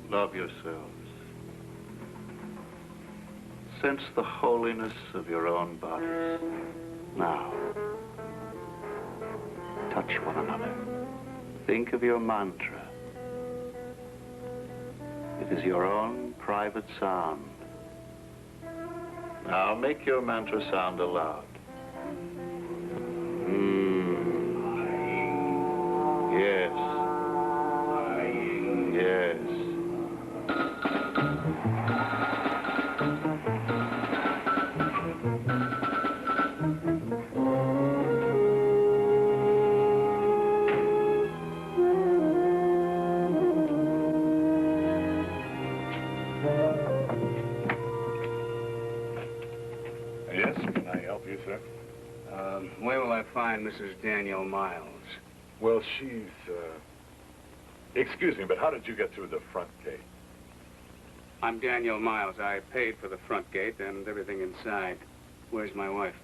Love yourselves. Sense the holiness of your own bodies. Now, touch one another. Think of your mantra. It is your own private sound. Now, make your mantra sound aloud. Yes. Yes. Yes, can I help you, sir? Where will I find Mrs. Daniel Miles? Well, she's, excuse me, but how did you get through the front gate? I'm Daniel Miles. I paid for the front gate and everything inside. Where's my wife?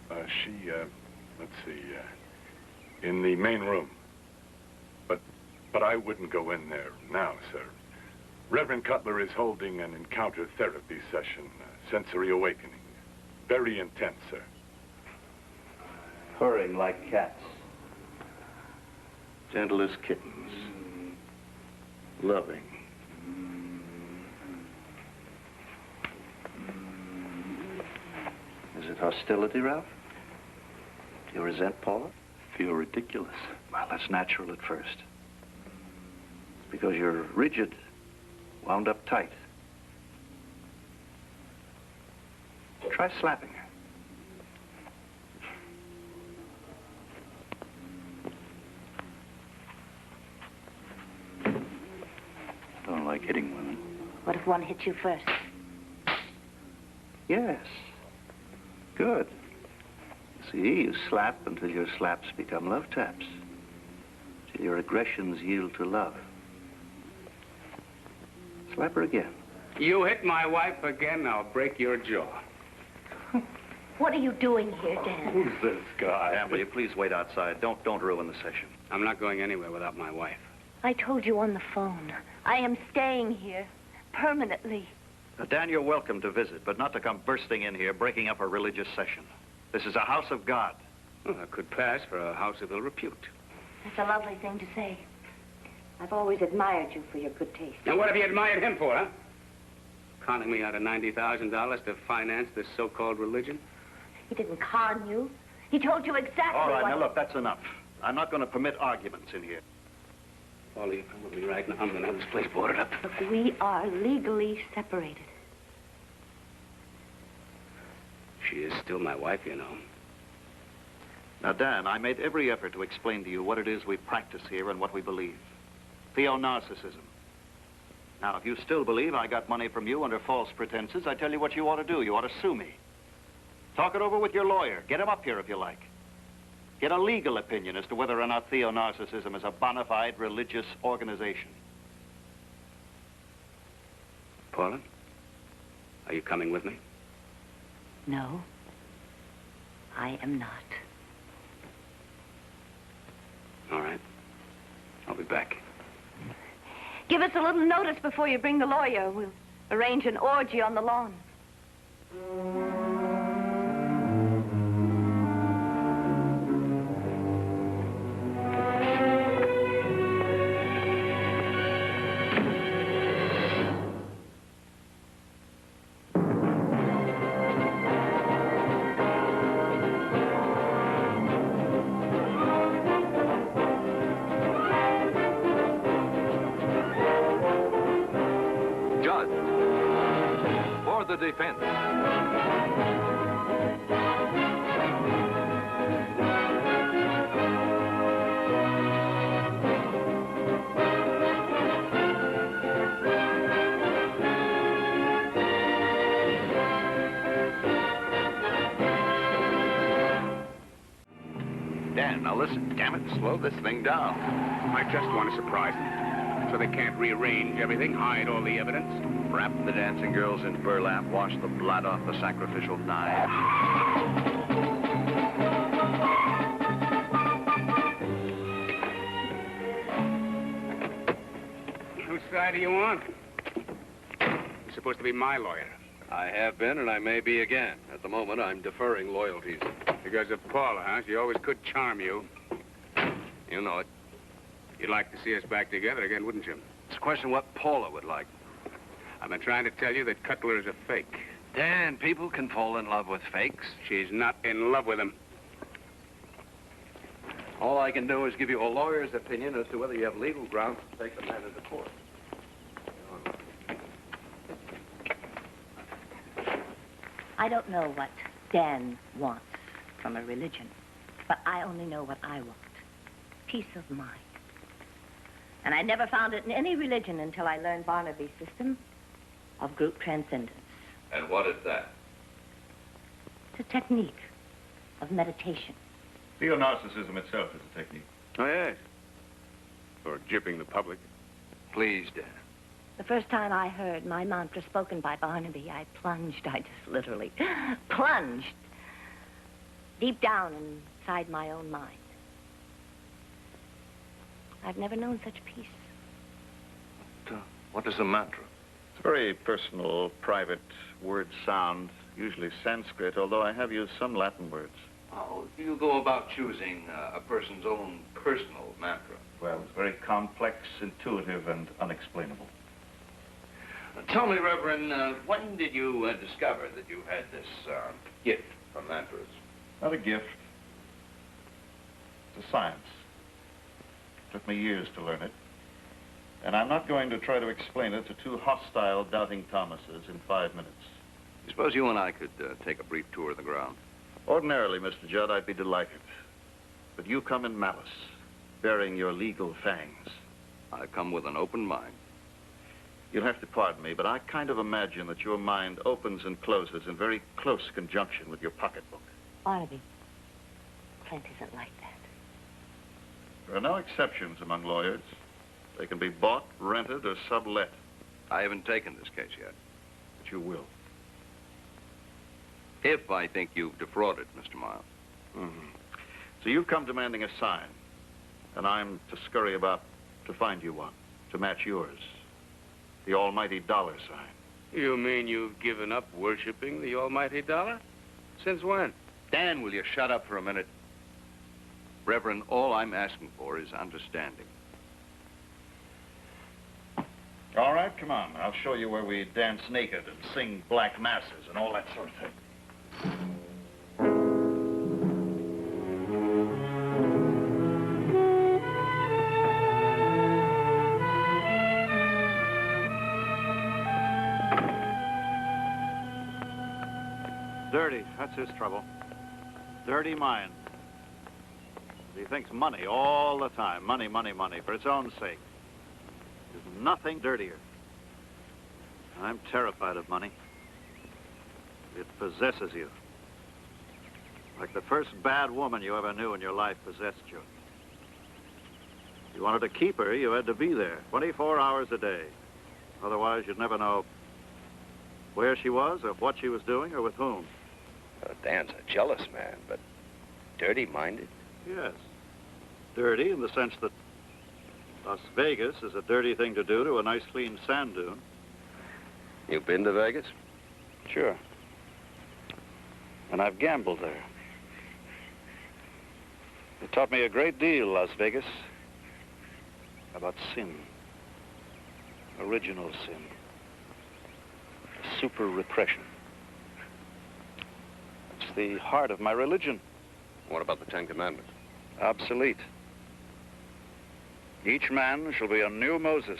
Let's see, in the main room. But I wouldn't go in there now, sir. Reverend Cutler is holding an encounter therapy session, sensory awakening. Very intense, sir. Purring like cats. Gentle as kittens. Loving. Is it hostility, Ralph? Do you resent Paula? Feel ridiculous? Well, that's natural at first. It's because you're rigid, wound up tight. Try slapping her. I don't like hitting women. What if one hits you first? Yes. Good. See, you slap until your slaps become love taps. Till your aggressions yield to love. Slap her again. You hit my wife again, I'll break your jaw. What are you doing here, Dan? Who's this guy? Dan, will you please wait outside? Don't ruin the session. I'm not going anywhere without my wife. I told you on the phone. I am staying here permanently. Now, Dan, you're welcome to visit, but not to come bursting in here, breaking up a religious session. This is a house of God. Well, that could pass for a house of ill repute. That's a lovely thing to say. I've always admired you for your good taste. And what have you admired him for, huh? Conning me out of $90,000 to finance this so-called religion? He didn't con you. He told you exactly All right, what... now look, that's enough. I'm not going to permit arguments in here. Paula, you're probably right. Now I'm going to have this place boarded up. Look, we are legally separated. She is still my wife, you know. Now, Dan, I made every effort to explain to you what it is we practice here and what we believe. Theo-narcissism. Now, if you still believe I got money from you under false pretenses, I tell you what you ought to do. You ought to sue me. Talk it over with your lawyer. Get him up here if you like. Get a legal opinion as to whether or not theo-narcissism is a bona fide religious organization. Paula, are you coming with me? No, I am not. All right. I'll be back. Give us a little notice before you bring the lawyer. We'll arrange an orgy on the lawn. Judd. For the defense. Dan, now listen, damn it, slow this thing down. I just want to surprise them. So they can't rearrange everything, hide all the evidence. Wrap the dancing girls in burlap, wash the blood off the sacrificial knives. Whose side are you on? You're supposed to be my lawyer. I have been, and I may be again. At the moment, I'm deferring loyalties. Because of Paula, huh? She always could charm you. You know it. You'd like to see us back together again, wouldn't you? It's a question of what Paula would like. I've been trying to tell you that Cutler is a fake. Dan, people can fall in love with fakes. She's not in love with him. All I can do is give you a lawyer's opinion as to whether you have legal grounds to take the matter to court. I don't know what Dan wants from a religion, but I only know what I want. Peace of mind. And I never found it in any religion until I learned Barnaby's system of group transcendence. And what is that? It's a technique of meditation. Theonarcissism itself is a technique. Oh, yes. For gypping the public. Please, Dan. The first time I heard my mantra spoken by Barnaby, I plunged. I just literally plunged deep down inside my own mind. I've never known such peace. What is the mantra? It's a very personal, private word sound, usually Sanskrit, although I have used some Latin words. How do you go about choosing a person's own personal mantra? Well, it's very complex, intuitive, and unexplainable. Tell me, Reverend, when did you discover that you had this gift from mantras? Not a gift. It's a science. Took me years to learn it. And I'm not going to try to explain it to two hostile, doubting Thomases in 5 minutes. Suppose you and I could take a brief tour of the ground. Ordinarily, Mr. Judd, I'd be delighted. But you come in malice, bearing your legal fangs. I come with an open mind. You'll have to pardon me, but I kind of imagine that your mind opens and closes in very close conjunction with your pocketbook. Barnaby, Clint isn't like that. There are no exceptions among lawyers. They can be bought, rented, or sublet. I haven't taken this case yet. But you will. If I think you've defrauded, Mr. Miles. Mm-hmm. So you've come demanding a sign, and I'm to scurry about to find you one, to match yours. The almighty dollar sign. You mean you've given up worshiping the almighty dollar? Since when? Dan, will you shut up for a minute? Reverend, all I'm asking for is understanding. All right, come on. I'll show you where we dance naked and sing black masses and all that sort of thing. Dirty, that's his trouble. Dirty mind. He thinks money all the time. Money, money, money, for its own sake. There's nothing dirtier. I'm terrified of money. It possesses you. Like the first bad woman you ever knew in your life possessed you. If you wanted to keep her, you had to be there 24 hours a day. Otherwise, you'd never know where she was or what she was doing or with whom. Dan's a jealous man, but dirty-minded. Yes. Dirty in the sense that Las Vegas is a dirty thing to do to a nice, clean sand dune. You been to Vegas? Sure. And I've gambled there. It taught me a great deal, Las Vegas, about sin. Original sin. Super repression. It's the heart of my religion. What about the Ten Commandments? Obsolete. Each man shall be a new Moses,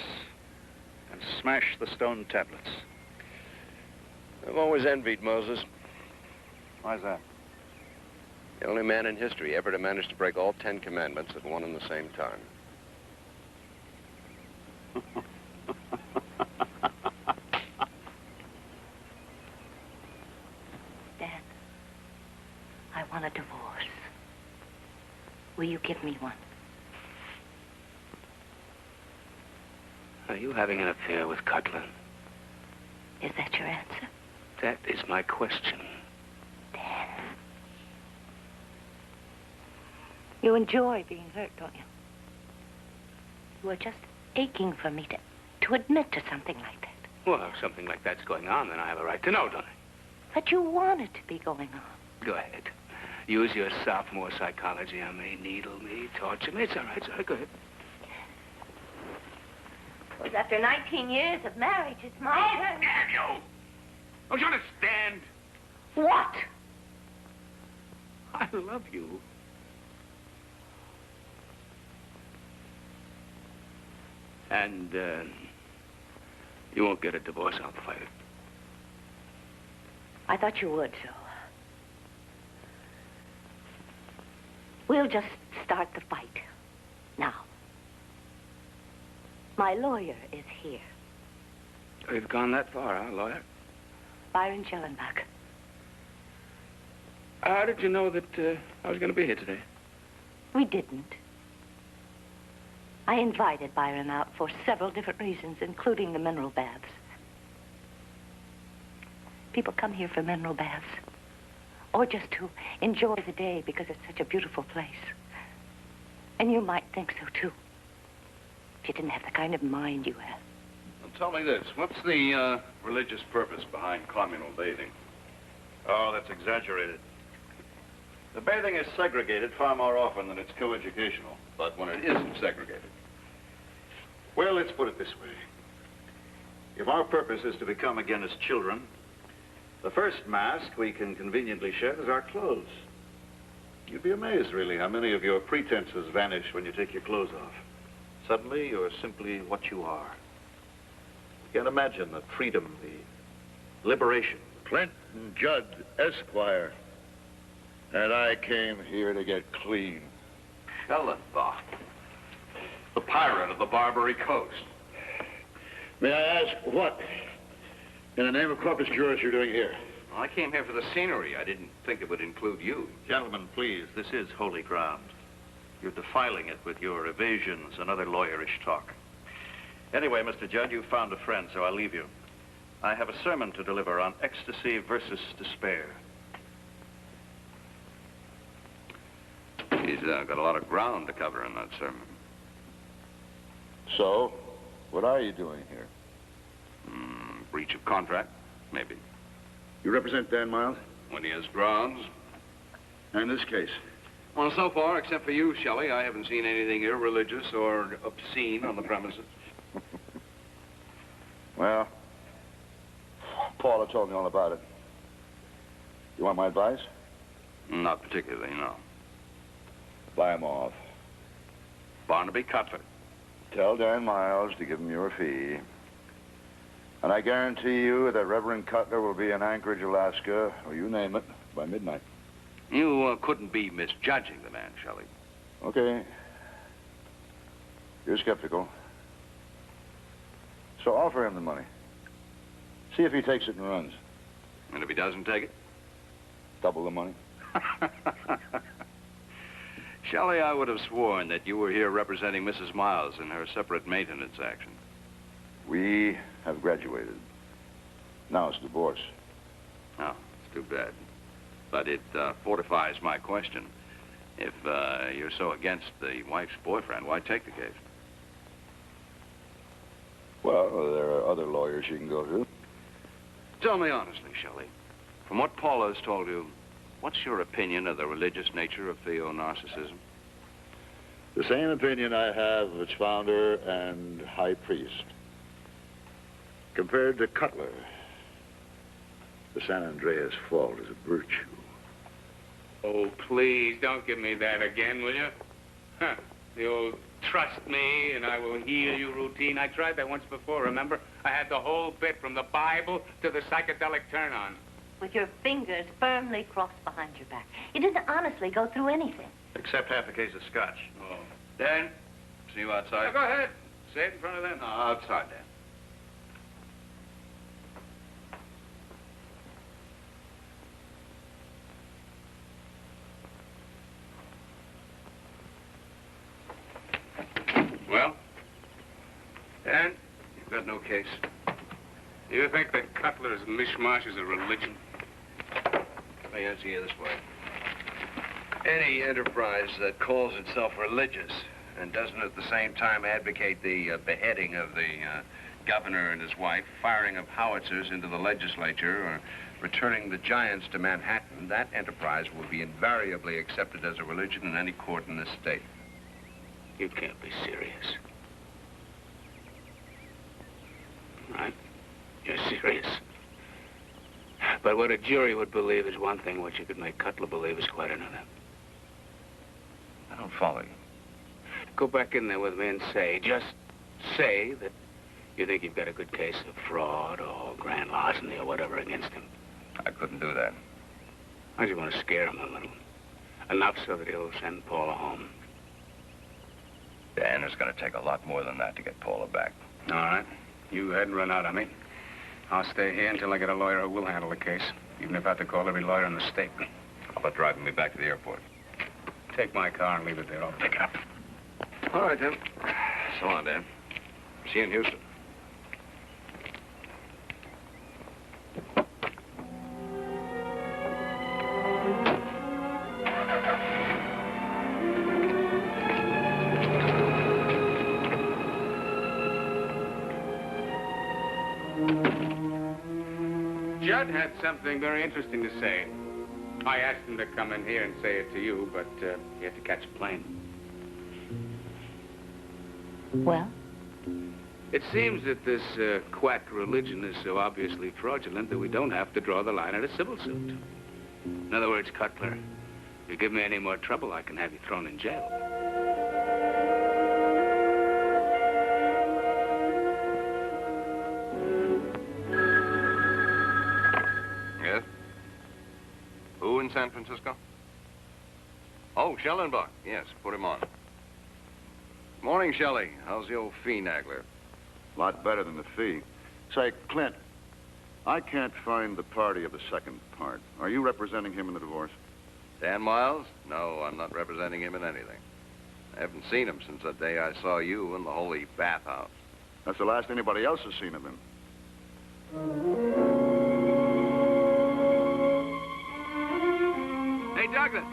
and smash the stone tablets. I've always envied Moses. Why's that? The only man in history ever to manage to break all 10 commandments at one and the same time. Dad, I want a divorce. Will you give me one? Are you having an affair with Cutler? Is that your answer? That is my question. Dad. You enjoy being hurt, don't you? You are just aching for me to admit to something like that. Well, if something like that's going on, then I have a right to know, don't I? But you want it to be going on. Go ahead. Use your sophomore psychology on me. Needle me, torture me. It's all right. Go ahead. Because after 19 years of marriage, it's my turn. Damn you! Don't you understand? What? I love you. And, you won't get a divorce. I'll fight it. I thought you would, so. We'll just start the fight. Now. My lawyer is here. We've gone that far, huh, lawyer? Byron Schellenbach. How did you know that I was going to be here today? We didn't. I invited Byron out for several different reasons, including the mineral baths. People come here for mineral baths, or just to enjoy the day because it's such a beautiful place. And you might think so, too, if you didn't have the kind of mind you have. Well, tell me this. What's the religious purpose behind communal bathing? Oh, that's exaggerated. The bathing is segregated far more often than it's coeducational. But when it isn't segregated? Well, let's put it this way. If our purpose is to become again as children, the first mask we can conveniently shed is our clothes. You'd be amazed, really, how many of your pretenses vanish when you take your clothes off. Suddenly, you're simply what you are. You can't imagine the freedom, the liberation. Clinton Judd, Esquire. And I came here to get clean. Selleck, the pirate of the Barbary Coast. May I ask what, in the name of corpus juris, you're doing here? Well, I came here for the scenery. I didn't think it would include you. Gentlemen, please, this is holy ground. You're defiling it with your evasions and other lawyerish talk. Anyway, Mr. Judd, you've found a friend, so I'll leave you. I have a sermon to deliver on ecstasy versus despair. He's got a lot of ground to cover in that sermon. So, what are you doing here? Breach of contract, maybe. You represent Dan Miles? When he has grounds. And in this case? Well, so far, except for you, Shelley, I haven't seen anything irreligious or obscene on the premises. Well, Paula told me all about it. You want my advice? Not particularly, no. Buy him off. Barnaby Cutler. Tell Dan Miles to give him your fee. And I guarantee you that Reverend Cutler will be in Anchorage, Alaska, or you name it, by midnight. You couldn't be misjudging the man, Shelley. Okay. You're skeptical. So offer him the money. See if he takes it and runs. And if he doesn't take it? Double the money. Shelley, I would have sworn that you were here representing Mrs. Miles in her separate maintenance action. We have graduated. Now it's divorce. Oh, it's too bad. But it fortifies my question. If you're so against the wife's boyfriend, why take the case? Well, there are other lawyers you can go to. Tell me honestly, Shelley, from what Paula has told you, what's your opinion of the religious nature of theonarcissism? The same opinion I have of its founder and high priest. Compared to Cutler, the San Andreas fault is a virtue. Oh, please, don't give me that again, will you? Huh, the old trust me and I will heal you routine. I tried that once before, remember? I had the whole bit from the Bible to the psychedelic turn-on. With your fingers firmly crossed behind your back. You didn't honestly go through anything. Except half a case of scotch. Oh. Dan, see you outside. Now, go ahead. Say it in front of them. No, outside, Dan. Well? Dan, you've got no case. You think that Cutler's mishmash is a religion? Let me answer you this way. Any enterprise that calls itself religious and doesn't at the same time advocate the beheading of the governor and his wife, firing of howitzers into the legislature, or returning the giants to Manhattan, that enterprise will be invariably accepted as a religion in any court in this state. You can't be serious. Right? You're serious. But what a jury would believe is one thing. What you could make Cutler believe is quite another. I don't follow you. Go back in there with me and just say that you think you've got a good case of fraud or grand larceny or whatever against him. I couldn't do that. I just want to scare him a little. Enough so that he'll send Paula home. Dan, it's going to take a lot more than that to get Paula back. All right. You go ahead and run out on me. I'll stay here until I get a lawyer who will handle the case, even if I have to call every lawyer in the state. How about driving me back to the airport? Take my car and leave it there. I'll pick it up. All right, then. So long, Dan. See you in Houston. Judd had something very interesting to say. I asked him to come in here and say it to you, but he had to catch a plane. Well? It seems that this quack religion is so obviously fraudulent that we don't have to draw the line at a civil suit. In other words, Cutler, if you give me any more trouble, I can have you thrown in jail. Yes? Who in San Francisco? Oh, Schellenbach. Yes, put him on. Morning, Shelley. How's the old fee naggler? A lot better than the fee. Say, Clint, I can't find the party of the second part. Are you representing him in the divorce? Dan Miles? No, I'm not representing him in anything. I haven't seen him since the day I saw you in the holy bathhouse. That's the last anybody else has seen of him. Hey, Douglas,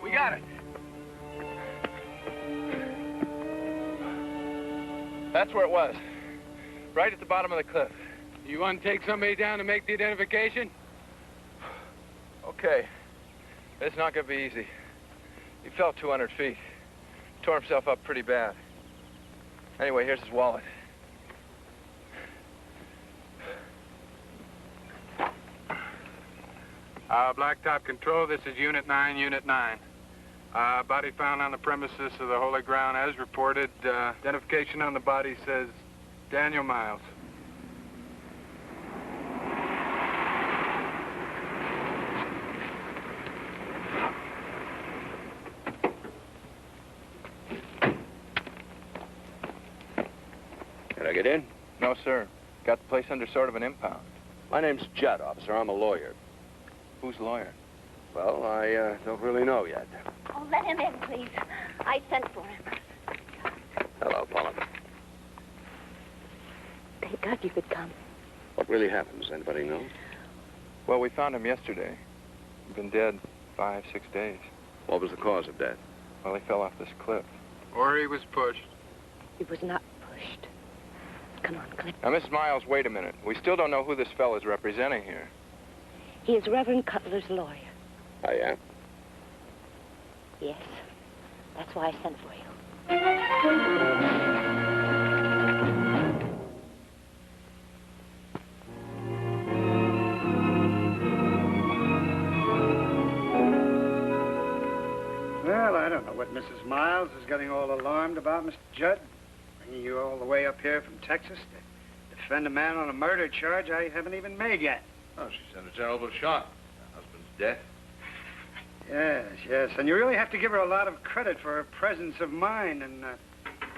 we got it. That's where it was. Right at the bottom of the cliff. You want to take somebody down to make the identification? Okay. It's not going to be easy. He fell 200 feet. Tore himself up pretty bad. Anyway, here's his wallet. Blacktop Control, this is Unit 9, Unit 9. Body found on the premises of the Holy Ground as reported. Identification on the body says Daniel Miles. Can I get in? No, sir. Got the place under sort of an impound. My name's Judd, officer. I'm a lawyer. Who's lawyer? Well, I don't really know yet. Oh, let him in, please. I sent for him. Hello, Paula. Thank God you could come. What really happened? Does anybody know? Well, we found him yesterday. He'd been dead 5, 6 days. What was the cause of death? Well, he fell off this cliff. Or he was pushed. He was not pushed. Come on, Clint. Now, Mrs. Miles, wait a minute. We still don't know who this fellow's representing here. He is Reverend Cutler's lawyer. Oh, yeah? Yes. That's why I sent for you. Well, I don't know what Mrs. Miles is getting all alarmed about Mr. Judd, bringing you all the way up here from Texas to defend a man on a murder charge I haven't even made yet. Oh, she's in a terrible shock. Her husband's death. Yes. And you really have to give her a lot of credit for her presence of mind and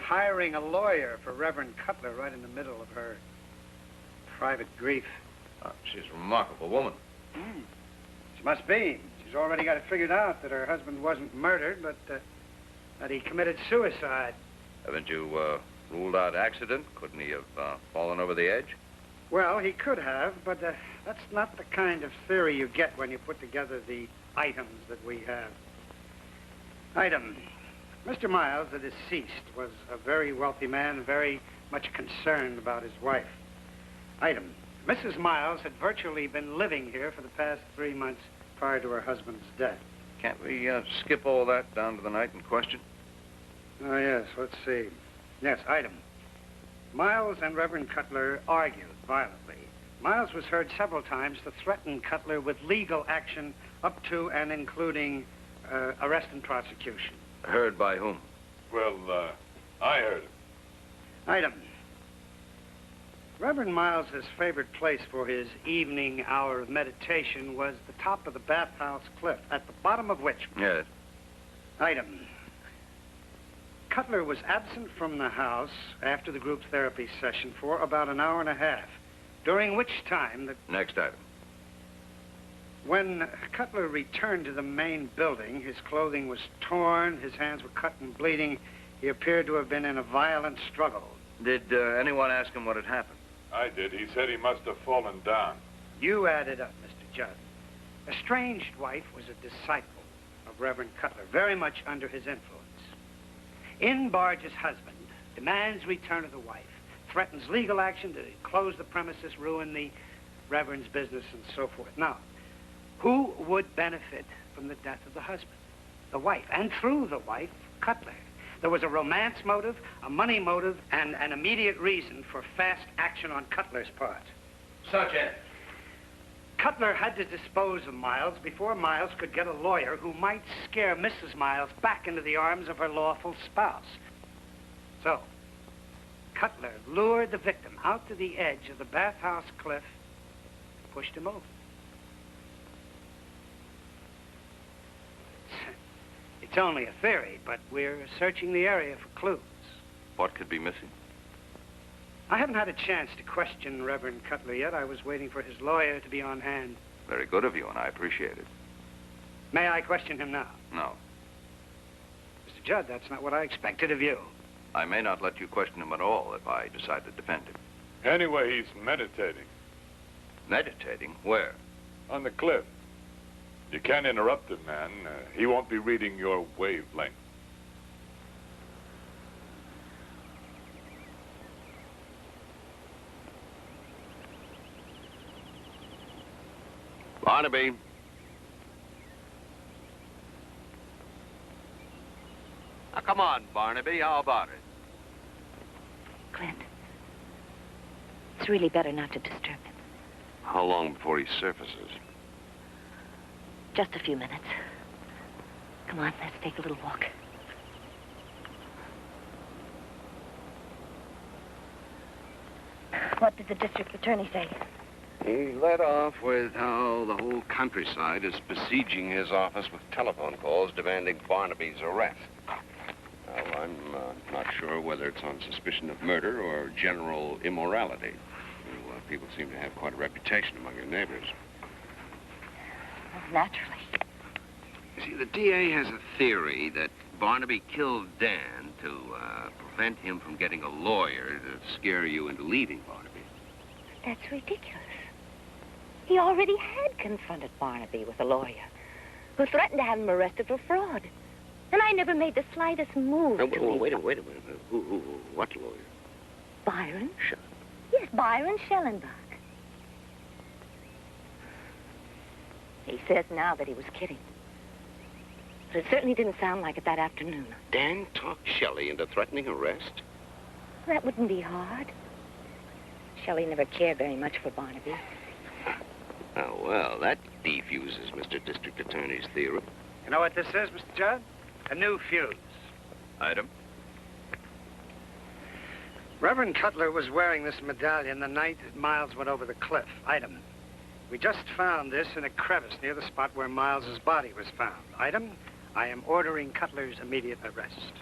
hiring a lawyer for Reverend Cutler right in the middle of her private grief. Oh, she's a remarkable woman. She must be. She's already got it figured out that her husband wasn't murdered, but that he committed suicide. Haven't you ruled out accident? Couldn't he have fallen over the edge? Well, he could have, but that's not the kind of theory you get when you put together the items that we have. Item. Mr. Miles, the deceased, was a very wealthy man, very much concerned about his wife. Item. Mrs. Miles had virtually been living here for the past 3 months prior to her husband's death. Can't we skip all that down to the night in question? Oh, yes. Let's see. Yes, item. Miles and Reverend Cutler argued violently. Miles was heard several times to threaten Cutler with legal action up to and including arrest and prosecution. Heard by whom? Well, I heard it. Item. Reverend Miles's favorite place for his evening hour of meditation was the top of the bathhouse cliff, at the bottom of which... Yes. Item. Cutler was absent from the house after the group therapy session for about an hour and a half, during which time the... Next item. When Cutler returned to the main building, his clothing was torn, his hands were cut and bleeding. He appeared to have been in a violent struggle. Did anyone ask him what had happened? I did. He said he must have fallen down. You added up, Mr. Judd. Estranged wife was a disciple of Reverend Cutler, very much under his influence. In barges husband, demands return of the wife, threatens legal action to close the premises, ruin the Reverend's business, and so forth. Now, who would benefit from the death of the husband? The wife, and through the wife, Cutler. There was a romance motive, a money motive, and an immediate reason for fast action on Cutler's part. Such as? Cutler had to dispose of Miles before Miles could get a lawyer who might scare Mrs. Miles back into the arms of her lawful spouse. So, Cutler lured the victim out to the edge of the bathhouse cliff, pushed him over. It's only a theory, but we're searching the area for clues. What could be missing? I haven't had a chance to question Reverend Cutler yet. I was waiting for his lawyer to be on hand. Very good of you, and I appreciate it. May I question him now? No. Mr. Judd, that's not what I expected of you. I may not let you question him at all if I decide to defend him. Anyway, he's meditating. Meditating? Where? On the cliff. You can't interrupt him, man. He won't be reading your wavelength. Barnaby. Now, come on, Barnaby. How about it? Clint, it's really better not to disturb him. How long before he surfaces? Just a few minutes. Come on, let's take a little walk. What did the district attorney say? He led off with how the whole countryside is besieging his office with telephone calls demanding Barnaby's arrest. Well, I'm not sure whether it's on suspicion of murder or general immorality. Well, people seem to have quite a reputation among your neighbors. Naturally. You see, the DA has a theory that Barnaby killed Dan to prevent him from getting a lawyer to scare you into leaving Barnaby. That's ridiculous. He already had confronted Barnaby with a lawyer who threatened to have him arrested for fraud. And I never made the slightest move to Wait a minute. What lawyer? Byron? Yes, Byron Schellenbach. He says now that he was kidding. But it certainly didn't sound like it that afternoon. Dan talked Shelley into threatening arrest? That wouldn't be hard. Shelley never cared very much for Barnaby. Oh, well, that defuses Mr. District Attorney's theory. You know what this is, Mr. Judd? A new fuse. Item? Reverend Cutler was wearing this medallion the night that Miles went over the cliff. Item. We just found this in a crevice near the spot where Miles's body was found. Item. I am ordering Cutler's immediate arrest.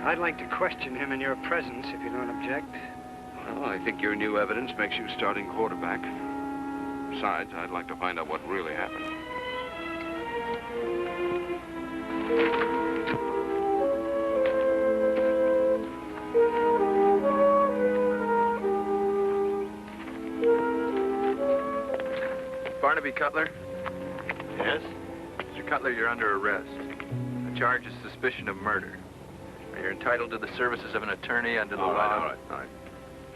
I'd like to question him in your presence, if you don't object. Well, I think your new evidence makes you starting quarterback. Besides, I'd like to find out what really happened. Barnaby Cutler? Yes? Mr. Cutler, you're under arrest. The charge is suspicion of murder. You're entitled to the services of an attorney under the law. All right.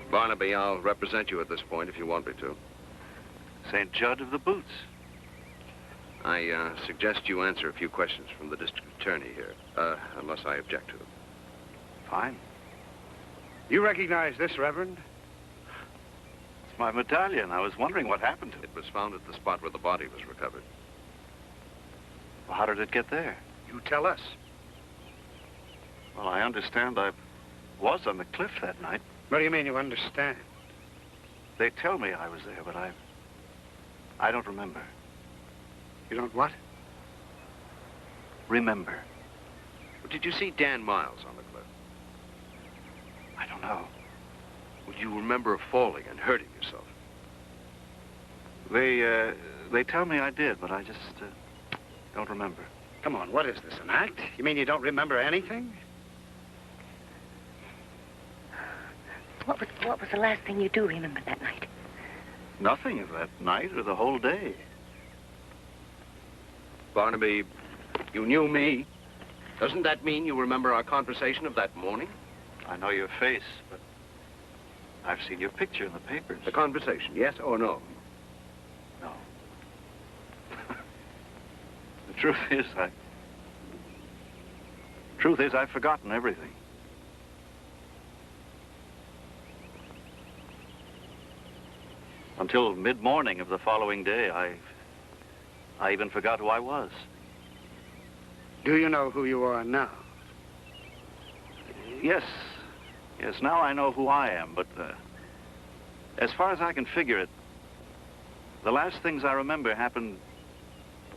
Barnaby, I'll represent you at this point if you want me to. St. Judd of the Boots. I suggest you answer a few questions from the district attorney here, unless I object to them. Fine. You recognize this, Reverend? It's my medallion. I was wondering what happened to it. It was found at the spot where the body was recovered. Well, how did it get there? You tell us. Well, I understand I was on the cliff that night. What do you mean you understand? They tell me I was there, but I don't remember. You don't what? Remember. Did you see Dan Miles on the cliff? I don't know. Would you remember falling and hurting yourself? They tell me I did, but I just don't remember. Come on, what is this, an act? You mean you don't remember anything? What was the last thing you do remember that night? Nothing of that night or the whole day. Barnaby, you knew me. Doesn't that mean you remember our conversation of that morning? I know your face, but I've seen your picture in the papers. The conversation, yes or no? No. The truth is, I've forgotten everything. Until mid-morning of the following day, I even forgot who I was. Do you know who you are now? Yes. Yes, now I know who I am, but as far as I can figure it, the last things I remember happened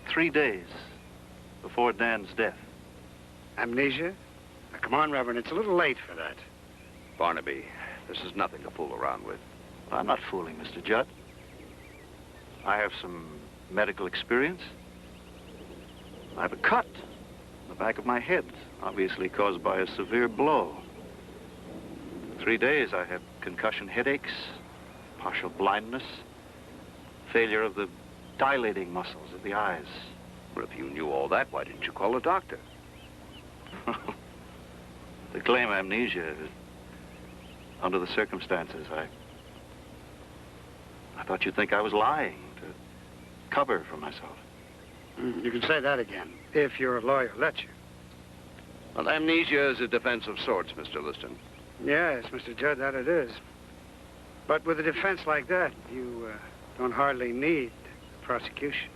3 days before Dan's death. Amnesia? Now, come on, Reverend, it's a little late for that. Barnaby, this is nothing to fool around with. I'm not fooling, Mr. Judd. I have some medical experience. I have a cut in the back of my head, obviously caused by a severe blow. For 3 days, I had concussion headaches, partial blindness, failure of the dilating muscles of the eyes. Well, if you knew all that, why didn't you call a doctor? To claim amnesia, under the circumstances, I thought you'd think I was lying to cover for myself. You can say that again, if your lawyer lets you. Well, amnesia is a defense of sorts, Mr. Liston. Yes, Mr. Judd, that it is. But with a defense like that, you don't hardly need prosecution.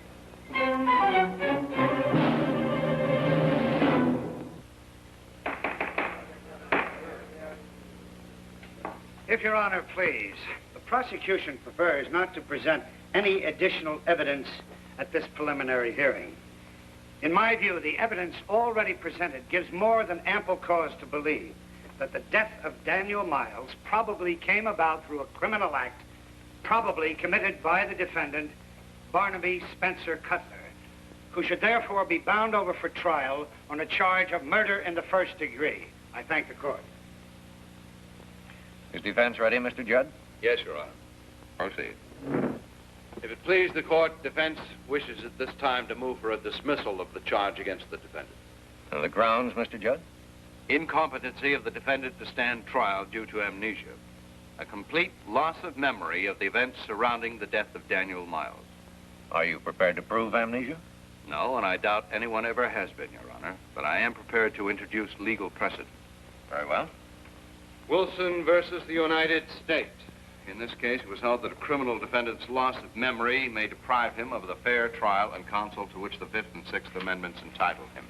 If Your Honor, please, the prosecution prefers not to present any additional evidence at this preliminary hearing. In my view, the evidence already presented gives more than ample cause to believe that the death of Daniel Miles probably came about through a criminal act, probably committed by the defendant, Barnaby Spencer Cutler, who should therefore be bound over for trial on a charge of murder in the first degree. I thank the court. Is defense ready, Mr. Judd? Yes, Your Honor. Proceed. If it please the court, defense wishes at this time to move for a dismissal of the charge against the defendant. And the grounds, Mr. Judd? Incompetency of the defendant to stand trial due to amnesia. A complete loss of memory of the events surrounding the death of Daniel Miles. Are you prepared to prove amnesia? No, and I doubt anyone ever has been, Your Honor. But I am prepared to introduce legal precedent. Very well. Wilson versus the United States. In this case, it was held that a criminal defendant's loss of memory may deprive him of the fair trial and counsel to which the Fifth and Sixth Amendments entitle him.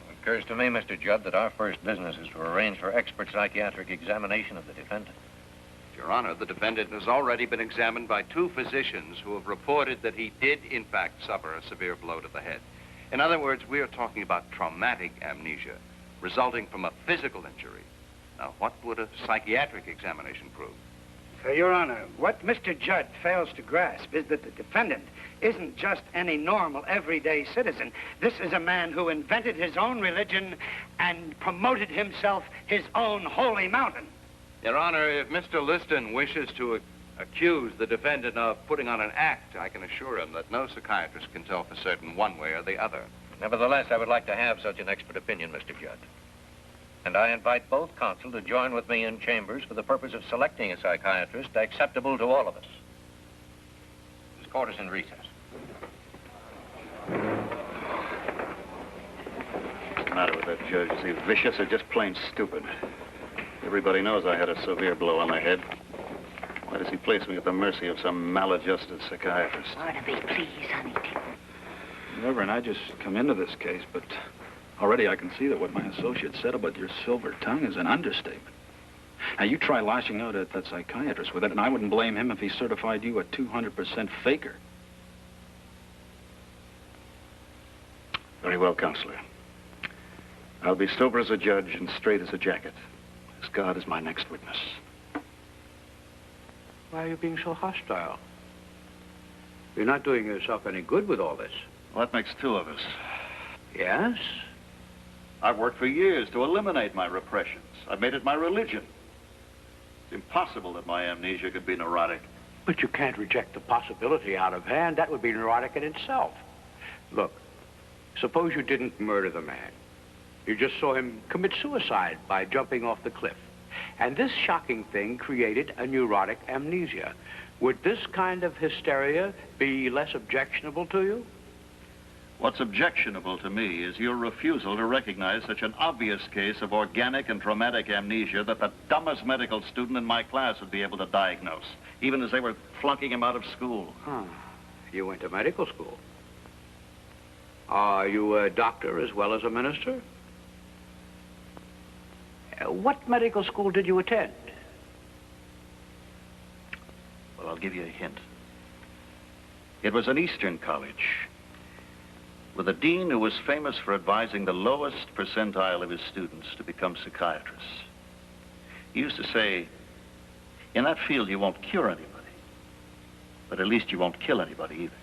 It occurs to me, Mr. Judd, that our first business is to arrange for expert psychiatric examination of the defendant. Your Honor, the defendant has already been examined by 2 physicians who have reported that he did, in fact, suffer a severe blow to the head. In other words, we are talking about traumatic amnesia resulting from a physical injury. Now, what would a psychiatric examination prove? Your Honor, what Mr. Judd fails to grasp is that the defendant isn't just any normal, everyday citizen. This is a man who invented his own religion and promoted himself his own holy mountain. Your Honor, if Mr. Liston wishes to accuse the defendant of putting on an act, I can assure him that no psychiatrist can tell for certain one way or the other. Nevertheless, I would like to have such an expert opinion, Mr. Judd. And I invite both counsel to join with me in chambers for the purpose of selecting a psychiatrist acceptable to all of us. This court is in recess. What's the matter with that judge? Is he vicious or just plain stupid? Everybody knows I had a severe blow on the head. Why does he place me at the mercy of some maladjusted psychiatrist? Barnaby, please, honey. Reverend, I just come into this case, but already I can see that what my associate said about your silver tongue is an understatement. Now, you try lashing out at that psychiatrist with it, and I wouldn't blame him if he certified you a 200% faker. Very well, Counselor. I'll be sober as a judge and straight as a jacket. As God is my next witness. Why are you being so hostile? You're not doing yourself any good with all this. Well, that makes 2 of us. Yes? I've worked for years to eliminate my repressions. I've made it my religion. It's impossible that my amnesia could be neurotic. But you can't reject the possibility out of hand. That would be neurotic in itself. Look, suppose you didn't murder the man. You just saw him commit suicide by jumping off the cliff. And this shocking thing created a neurotic amnesia. Would this kind of hysteria be less objectionable to you? What's objectionable to me is your refusal to recognize such an obvious case of organic and traumatic amnesia that the dumbest medical student in my class would be able to diagnose, even as they were flunking him out of school. Huh. You went to medical school. Are you a doctor as well as a minister? What medical school did you attend? Well, I'll give you a hint. It was an Eastern college with a dean who was famous for advising the lowest percentile of his students to become psychiatrists. He used to say, in that field you won't cure anybody, but at least you won't kill anybody either.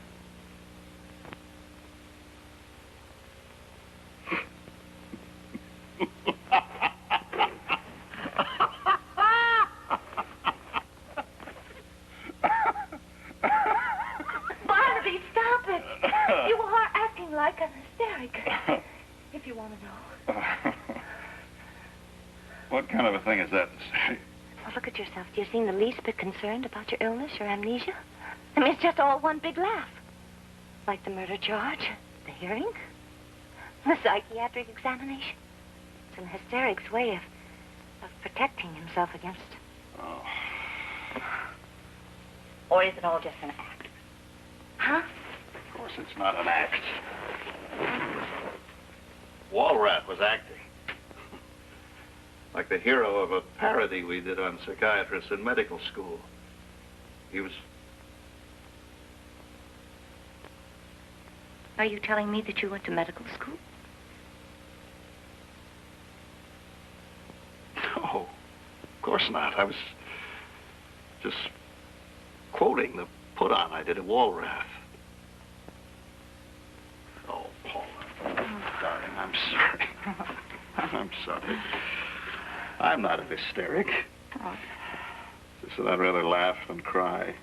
Barnaby, stop it. You are acting like an hysteric. If you want to know. What kind of a thing is that to say? Well, look at yourself. Do you seem the least bit concerned about your illness, your amnesia? I mean, it's just all one big laugh. Like the murder charge, the hearing, the psychiatric examination. It's an hysteric's way of protecting himself against. Oh. Or is it all just an act? Huh? Of course it's not an act. Walrath was acting. Like the hero of a parody we did on psychiatrists in medical school. He was... Are you telling me that you went to medical school? No, of course not. I was just quoting the put-on I did at Walrath. Oh, Paula. Darling, I'm sorry. I'm sorry. I'm not a hysteric. Oh. Just that I'd rather laugh than cry.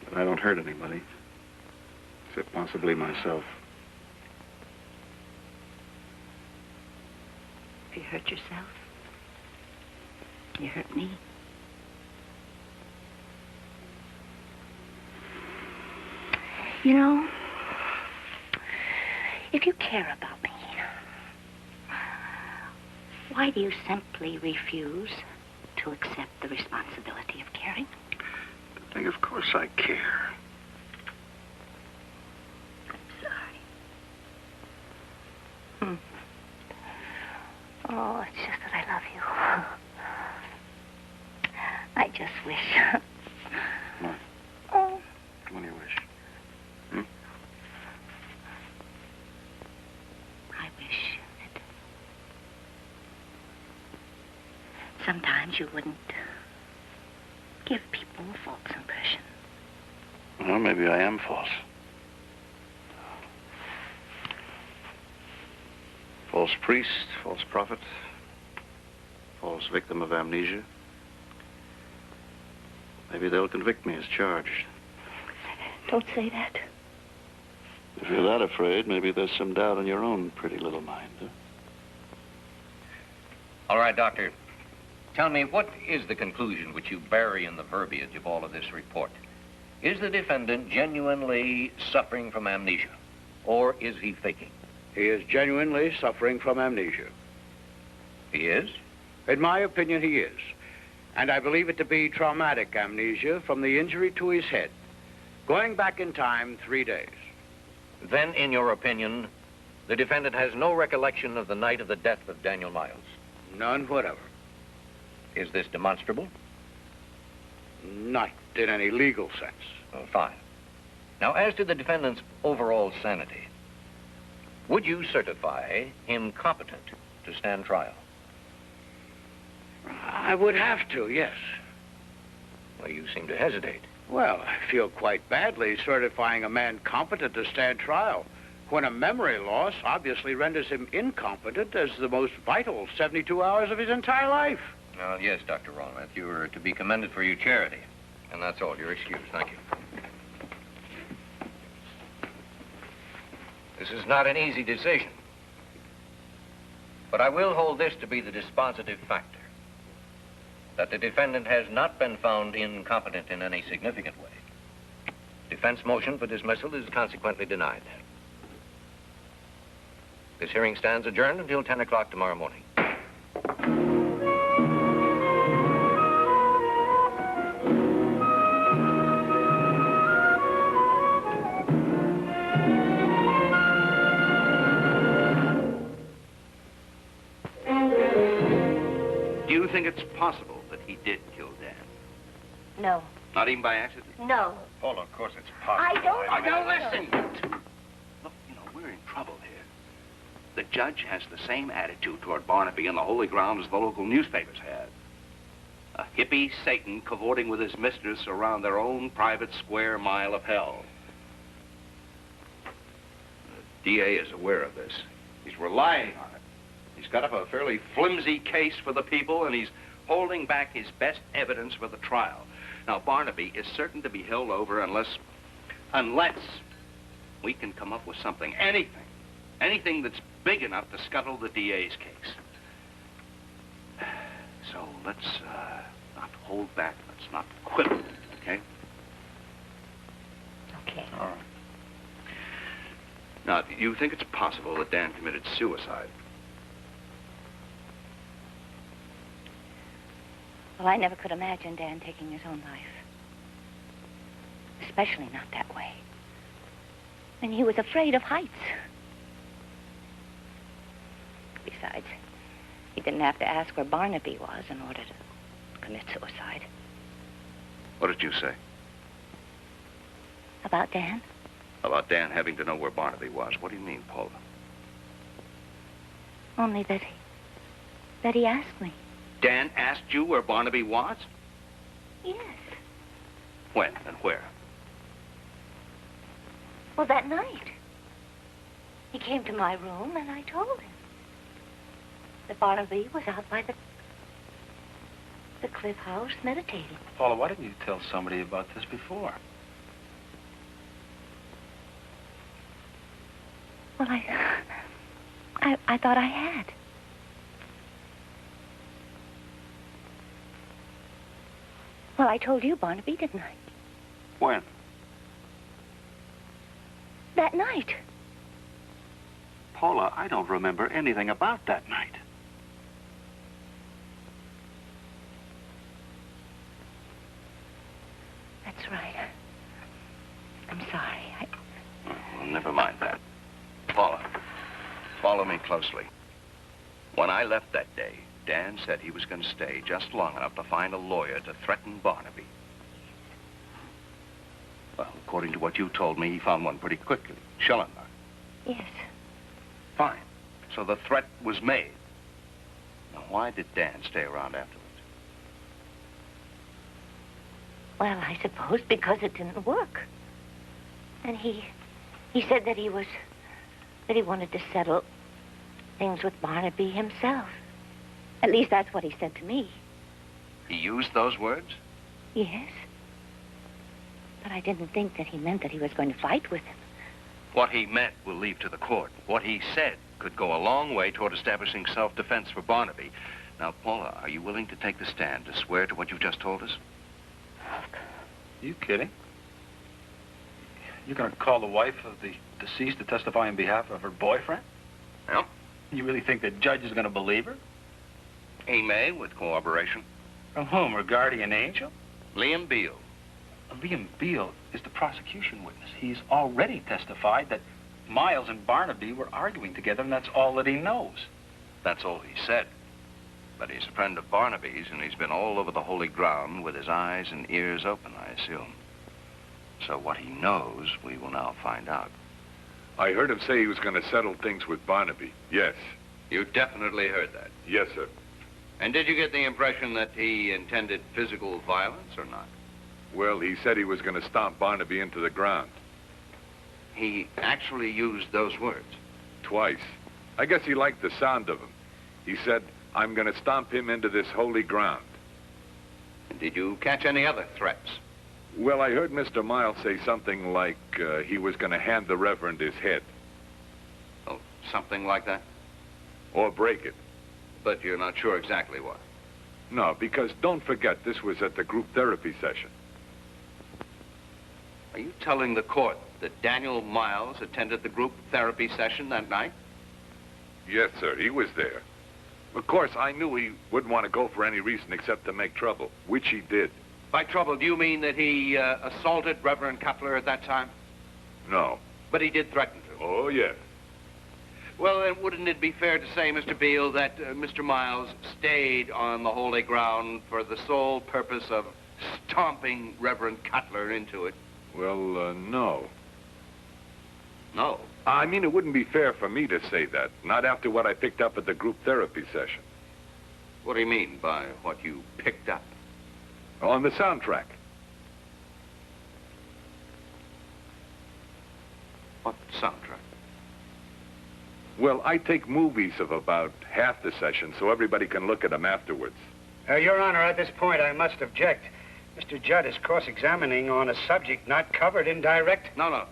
But I don't hurt anybody. Except possibly myself. If you hurt yourself, you hurt me. You know, if you care about me, Why do you simply refuse to accept the responsibility of caring? I think, of course, I care. Hmm. Oh, it's just that I love you. I just wish. What? Oh. What do you wish? I wish that sometimes you wouldn't give people a false impression. Well, maybe I am false. False priest, false prophet, false victim of amnesia. Maybe they'll convict me as charged. Don't say that. If you're that afraid, maybe there's some doubt in your own pretty little mind, huh? All right, Doctor. Tell me, what is the conclusion which you bury in the verbiage of all of this report? Is the defendant genuinely suffering from amnesia, or is he faking? He is genuinely suffering from amnesia. He is? In my opinion, he is. And I believe it to be traumatic amnesia from the injury to his head, going back in time 3 days. Then, in your opinion, the defendant has no recollection of the night of the death of Daniel Miles? None whatever. Is this demonstrable? Not in any legal sense. Oh, fine. Now, as to the defendant's overall sanity, would you certify him competent to stand trial? I would have to, yes. Well, you seem to hesitate. Well, I feel quite badly certifying a man competent to stand trial when a memory loss obviously renders him incompetent as the most vital 72 hours of his entire life. Well, yes, Dr. Ronrath, you are to be commended for your charity. And that's all. You're excused. Thank you. This is not an easy decision. But I will hold this to be the dispositive factor. That the defendant has not been found incompetent in any significant way. Defense motion for dismissal is consequently denied. This hearing stands adjourned until 10 o'clock tomorrow morning. Do you think it's possible that he did kill Dan? No. Not even by accident? No. Oh, of course it's possible. I don't. Now listen. Look, you know, we're in trouble here. The judge has the same attitude toward Barnaby and the Holy Ground as the local newspapers had. A hippie Satan cavorting with his mistress around their own private square mile of hell. The DA is aware of this. He's relying on it. He's got up a fairly flimsy case for the people, and he's holding back his best evidence for the trial. Now, Barnaby is certain to be held over unless we can come up with something, anything that's big enough to scuttle the DA's case. So let's not hold back. Let's not quibble, okay? Okay. All right. Now, do you think it's possible that Dan committed suicide? Well, I never could imagine Dan taking his own life. Especially not that way. And he was afraid of heights. Besides, he didn't have to ask where Barnaby was in order to commit suicide. What did you say? About Dan? About Dan having to know where Barnaby was. What do you mean, Paula? Only that he asked me. Dan asked you where Barnaby was? Yes. When and where? Well, that night. He came to my room and I told him that Barnaby was out by the cliff house meditating. Paula, why didn't you tell somebody about this before? Well, I thought I had. Well, I told you, Barnaby, didn't I? When? That night. Paula, I don't remember anything about that night. sorry. Well, never mind that. Paula, follow me closely. When I left that day, Dan said he was going to stay just long enough to find a lawyer to threaten Barnaby. Well, according to what you told me, he found one pretty quickly. Schellner. Yes. Fine. So the threat was made. Now, why did Dan stay around afterwards? Well, I suppose because it didn't work. And he said that he wanted to settle things with Barnaby himself. At least that's what he said to me. He used those words? Yes. But I didn't think that he meant that he was going to fight with him. What he meant we'll leave to the court. What he said could go a long way toward establishing self-defense for Barnaby. Now, Paula, are you willing to take the stand to swear to what you've just told us? You kidding? You're going to call the wife of the deceased to testify on behalf of her boyfriend? Yeah. You really think the judge is going to believe her? He may, with cooperation. From whom? Her guardian angel? Liam Beale. Liam Beale is the prosecution witness. He's already testified that Miles and Barnaby were arguing together, and that's all that he knows. That's all he said. But he's a friend of Barnaby's, and he's been all over the holy ground with his eyes and ears open, I assume. So what he knows, we will now find out. I heard him say he was going to settle things with Barnaby. Yes. You definitely heard that? Yes, sir. And did you get the impression that he intended physical violence or not? Well, he said he was going to stomp Barnaby into the ground. He actually used those words? Twice. I guess he liked the sound of them. He said, I'm going to stomp him into this holy ground. Did you catch any other threats? Well, I heard Mr. Miles say something like he was going to hand the Reverend his head. Oh, something like that? Or break it. But you're not sure exactly what? No, because don't forget, this was at the group therapy session. Are you telling the court that Daniel Miles attended the group therapy session that night? Yes, sir. He was there. Of course, I knew he wouldn't want to go for any reason except to make trouble, which he did. By trouble, do you mean that he assaulted Reverend Cutler at that time? No. But he did threaten to? Oh, yes. Well, then, wouldn't it be fair to say, Mr. Beale, that Mr. Miles stayed on the holy ground for the sole purpose of stomping Reverend Cutler into it? Well, no. No? I mean, it wouldn't be fair for me to say that, not after what I picked up at the group therapy session. What do you mean by what you picked up? On the soundtrack. What soundtrack? Well, I take movies of about half the session so everybody can look at them afterwards. Your Honor, at this point, I must object. Mr. Judd is cross-examining on a subject not covered in direct... No.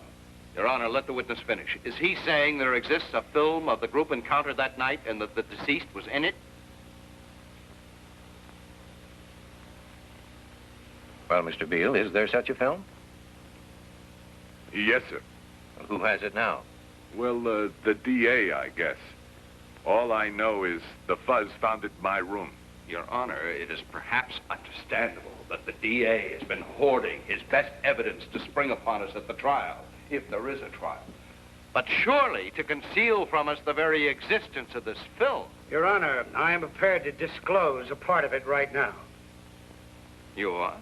Your Honor, let the witness finish. Is he saying there exists a film of the group encounter that night and that the deceased was in it? Well, Mr. Beale, is there such a film? Yes, sir. Well, who has it now? Well, the DA, I guess. All I know is the fuzz found it in my room. Your Honor, it is perhaps understandable that the DA has been hoarding his best evidence to spring upon us at the trial, if there is a trial. But surely to conceal from us the very existence of this film. Your Honor, I am prepared to disclose a part of it right now. You are?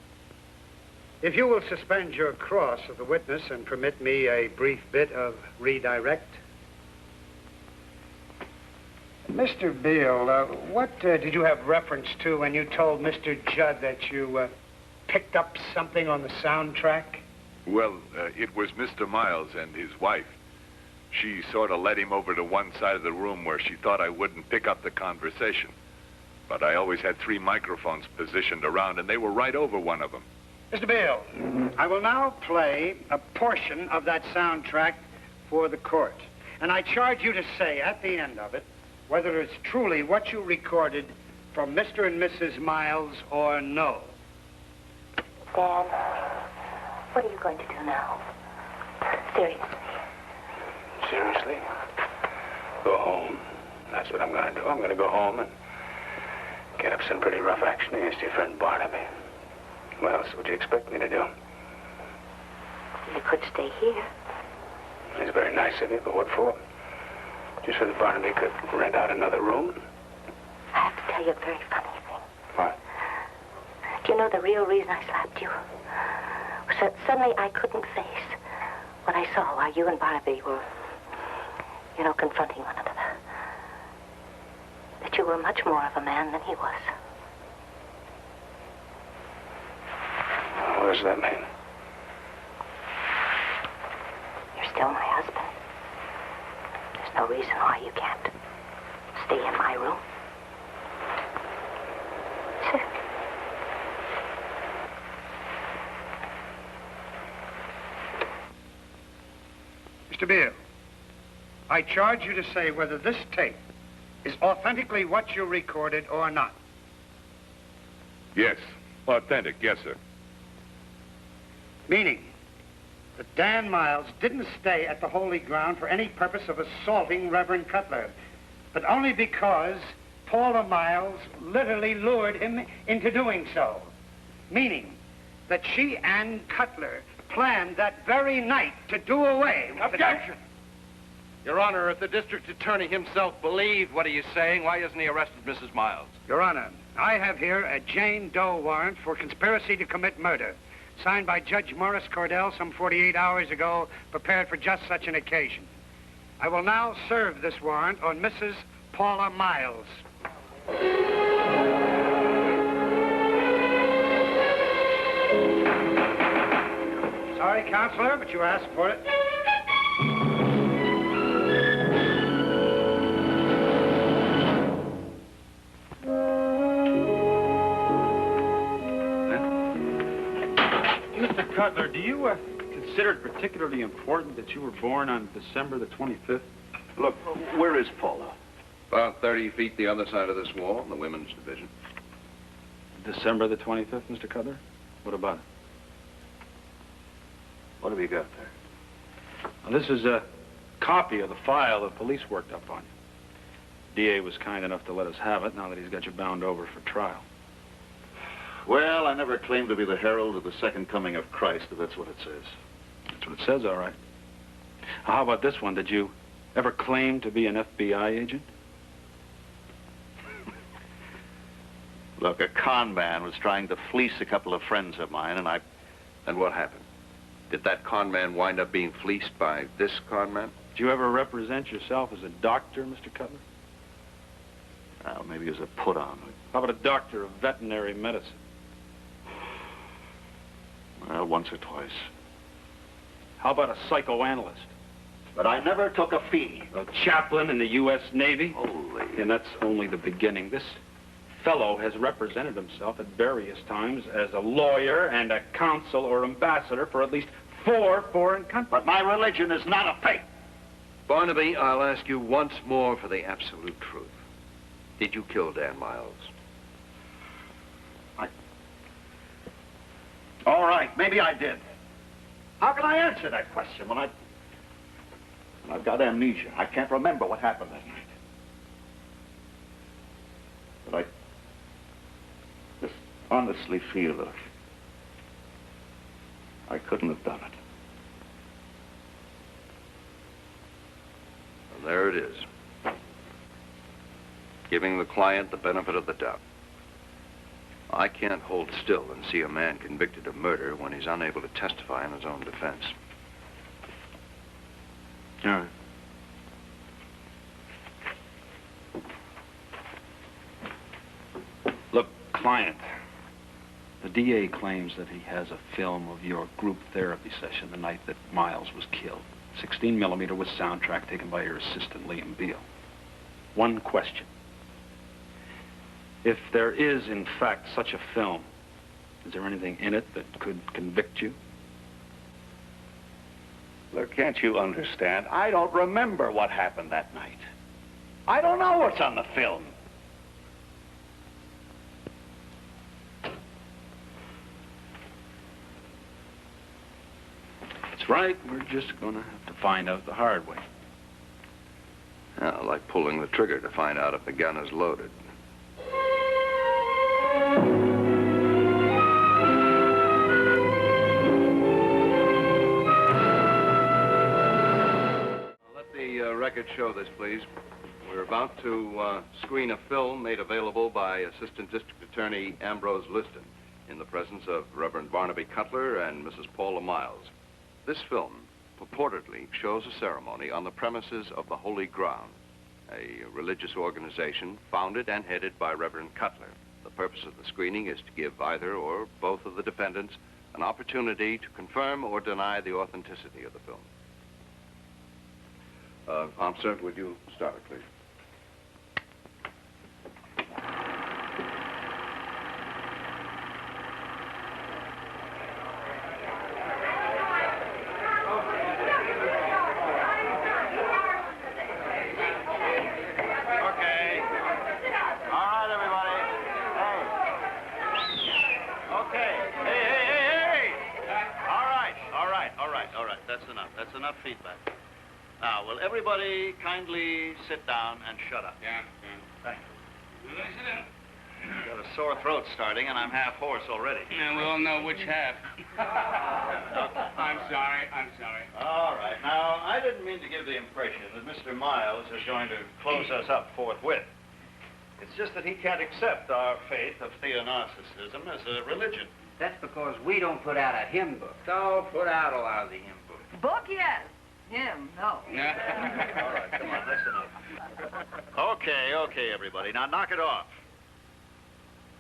If you will suspend your cross of the witness and permit me a brief bit of redirect. Mr. Beale, what did you have reference to when you told Mr. Judd that you picked up something on the soundtrack? Well, it was Mr. Miles and his wife. She sort of led him over to one side of the room where she thought I wouldn't pick up the conversation. But I always had 3 microphones positioned around, and they were right over one of them. Mr. Beale, I will now play a portion of that soundtrack for the court. And I charge you to say at the end of it whether it's truly what you recorded from Mr. and Mrs. Miles or no. Dan, what are you going to do now? Seriously. Seriously? Go home. That's what I'm going to do. I'm going to go home and get up some pretty rough action against your friend Barnaby. What else would you expect me to do? You could stay here. It's very nice of you, but what for? Just so that Barnaby could rent out another room? I have to tell you a very funny thing. What? Do you know the real reason I slapped you? Was that suddenly I couldn't face what I saw while you and Barnaby were, confronting one another. That you were much more of a man than he was. What does that mean? You're still my husband. There's no reason why you can't stay in my room. Sit. Mr. Beale, I charge you to say whether this tape is authentically what you recorded or not. Yes, authentic, yes, sir. Meaning that Dan Miles didn't stay at the Holy Ground for any purpose of assaulting Reverend Cutler, but only because Paula Miles literally lured him into doing so. Meaning that she and Cutler planned that very night to do away with Objection! Your Honor, if the district attorney himself believed what he is saying, why hasn't he arrested Mrs. Miles? Your Honor, I have here a Jane Doe warrant for conspiracy to commit murder, signed by Judge Morris Cordell some 48 hours ago, prepared for just such an occasion. I will now serve this warrant on Mrs. Paula Miles. Sorry, Counselor, but you asked for it. Mr. Cutler, do you consider it particularly important that you were born on December the 25th? Look, where is Paula? About 30 feet the other side of this wall, in the women's division. December the 25th, Mr. Cutler? What about it? What have you got there? Now, this is a copy of the file the police worked up on you. DA was kind enough to let us have it now that he's got you bound over for trial. Well, I never claimed to be the herald of the second coming of Christ, if that's what it says. That's what it says, all right. Now, how about this one? Did you ever claim to be an FBI agent? Look, a con man was trying to fleece a couple of friends of mine, and I... And what happened? Did that con man wind up being fleeced by this con man? Did you ever represent yourself as a doctor, Mr. Cutler? Well, maybe as a put-on. How about a doctor of veterinary medicine? Well, once or twice. How about a psychoanalyst? But I never took a fee. A chaplain in the U.S. Navy? Holy... And that's only the beginning. This fellow has represented himself at various times as a lawyer and a consul or ambassador for at least 4 foreign countries. But my religion is not a faith. Barnaby, I'll ask you once more for the absolute truth. Did you kill Dan Miles? All right, maybe I did. How can I answer that question when I've got amnesia? I can't remember what happened that night. But I just honestly feel that I couldn't have done it. Well, there it is. Giving the client the benefit of the doubt. I can't hold still and see a man convicted of murder when he's unable to testify in his own defense. All right. Look, client, the DA claims that he has a film of your group therapy session the night that Miles was killed. 16 millimeter with soundtrack taken by your assistant, Liam Beale. One question. If there is, in fact, such a film, is there anything in it that could convict you? Look, can't you understand? I don't remember what happened that night. I don't know what's on the film. That's right. We're just going to have to find out the hard way. Yeah, like pulling the trigger to find out if the gun is loaded. record show this, please? We're about to screen a film made available by Assistant District Attorney Ambrose Liston in the presence of Reverend Barnaby Cutler and Mrs. Paula Miles. This film purportedly shows a ceremony on the premises of the Holy Ground, a religious organization founded and headed by Reverend Cutler. The purpose of the screening is to give either or both of the defendants an opportunity to confirm or deny the authenticity of the film. Officer, would you start it, please? That's enough feedback. Now, will everybody kindly sit down and shut up? Yeah. Thank you. Got a sore throat starting, and I'm half hoarse already. Yeah, we all know which half. I'm sorry. All right. Now, I didn't mean to give the impression that Mr. Miles is going to close us up forthwith. It's just that he can't accept our faith of theonarcissism as a religion. That's because we don't put out a hymn book. So put out a lousy hymn book. Book, yes. Him, no. All right, come on, listen up. Okay, everybody. Now, knock it off.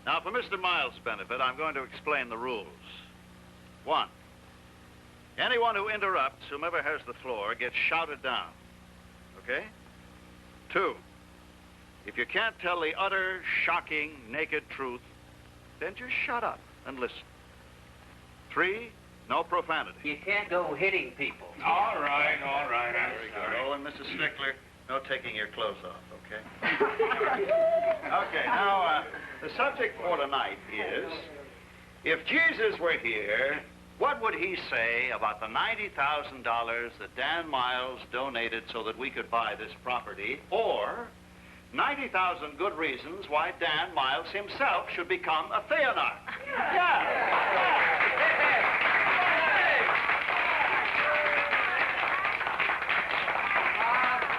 Now, for Mr. Miles' benefit, I'm going to explain the rules. 1, anyone who interrupts whomever has the floor gets shouted down. Okay? 2, if you can't tell the utter, shocking, naked truth, then just shut up and listen. 3, no profanity. You can't go hitting people. All right. I'm Very sorry. good. Oh, and Mrs. Stickler, no taking your clothes off, okay? Okay, now, the subject for tonight is, if Jesus were here, what would he say about the $90,000 that Dan Miles donated so that we could buy this property, or 90,000 good reasons why Dan Miles himself should become a theonarch? Yeah.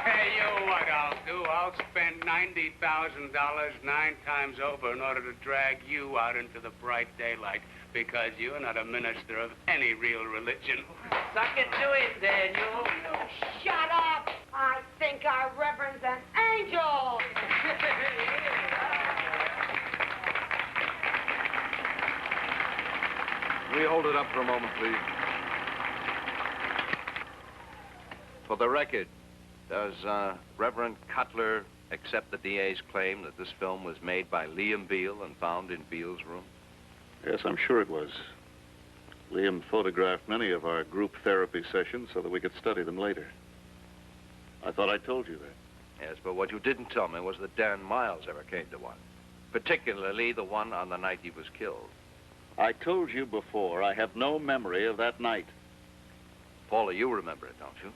Hey, you know what I'll do? I'll spend $90,000 9 times over in order to drag you out into the bright daylight, because you're not a minister of any real religion. Suck it to him, Daniel. Shut up! I think our Reverend's an angel! Will you hold it up for a moment, please? For the record, does Reverend Cutler accept the DA's claim that this film was made by Liam Beale and found in Beale's room? Yes, I'm sure it was. Liam photographed many of our group therapy sessions so that we could study them later. I thought I told you that. Yes, but what you didn't tell me was that Dan Miles ever came to one, particularly the one on the night he was killed. I told you before, I have no memory of that night. Paula, you remember it, don't you?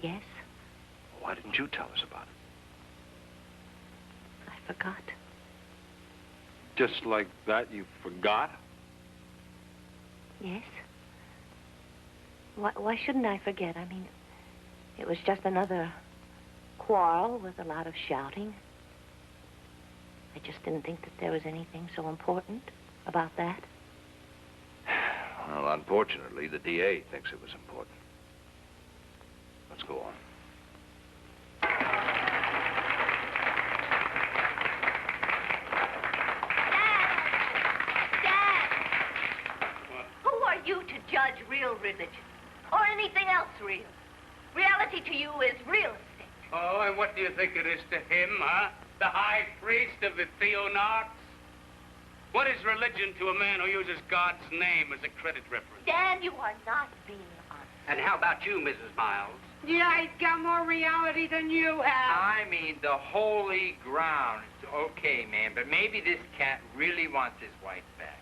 Yes, Why didn't you tell us about it? I forgot. Just like that, you forgot? Yes. Why shouldn't I forget? I mean, it was just another quarrel with a lot of shouting. I just didn't think that there was anything so important about that. Well, unfortunately, the DA thinks it was important. Let's go on. Who are you to judge real religion? Or anything else real? Reality to you is real estate. Oh, and what do you think it is to him, huh? The high priest of the theonarchs? What is religion to a man who uses God's name as a credit reference? Dan, you are not being honest. And how about you, Mrs. Miles? Yeah, he's got more reality than you have. I mean, the holy ground. It's okay, man, but maybe this cat really wants his wife back.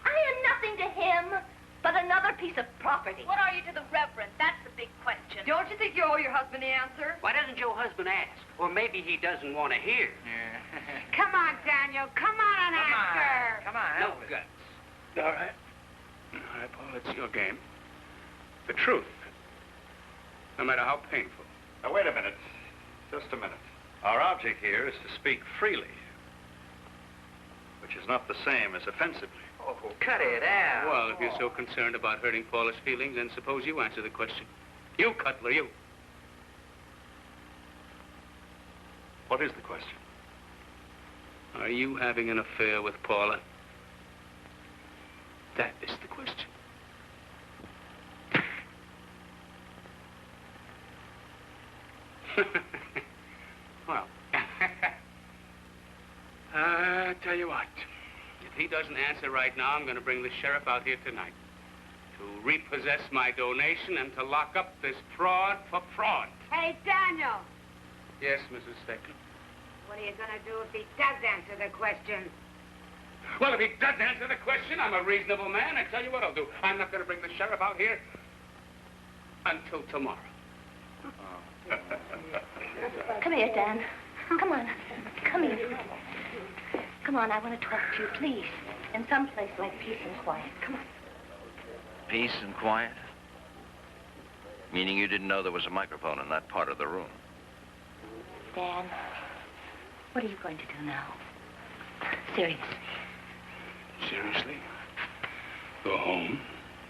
I am nothing to him but another piece of property. What are you to the Reverend? That's the big question. Don't you think you owe your husband the answer? Why doesn't your husband ask? Or maybe he doesn't want to hear. Yeah. Come on, Daniel. Come on and ask her. Come on, No help us. guts. All right. All right, Paul, it's your game. The truth. no matter how painful. Now, wait a minute. Just a minute. Our object here is to speak freely, which is not the same as offensively. Oh, cut it out. Well, if you're so concerned about hurting Paula's feelings, then suppose you answer the question. You, Cutler, you. What is the question? Are you having an affair with Paula? That is the question. Well, tell you what. If he doesn't answer right now, I'm going to bring the sheriff out here tonight to repossess my donation and to lock up this fraud for fraud. Hey, Daniel, Yes, Mrs. Steckler. what are you going to do if he does answer the question? Well, if he does answer the question, I'm a reasonable man. I tell you what I'll do. I'm not going to bring the sheriff out here until tomorrow. Come here, Dan. Come on. Come here. Come on, I want to talk to you, please. In some place like peace and quiet. Come on. Peace and quiet? Meaning you didn't know there was a microphone in that part of the room? Dan, what are you going to do now? Seriously. Seriously? Go home.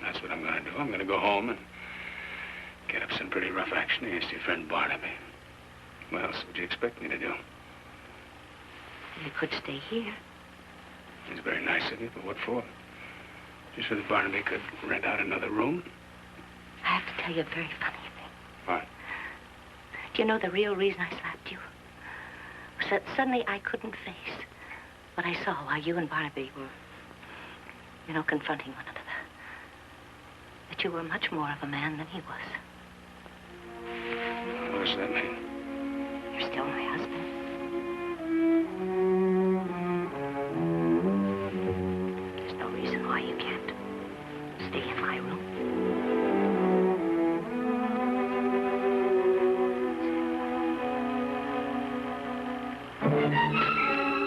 That's what I'm going to do. I'm going to go home and get up some pretty rough action against your friend Barnaby. What else would you expect me to do? You could stay here. It's very nice of you, but what for? Just so that Barnaby could rent out another room? I have to tell you a very funny thing. What? Do you know the real reason I slapped you? Was that suddenly I couldn't face what I saw while you and Barnaby were, confronting one another. That you were much more of a man than he was. What does that mean? You're still my husband. There's no reason why you can't stay in my room.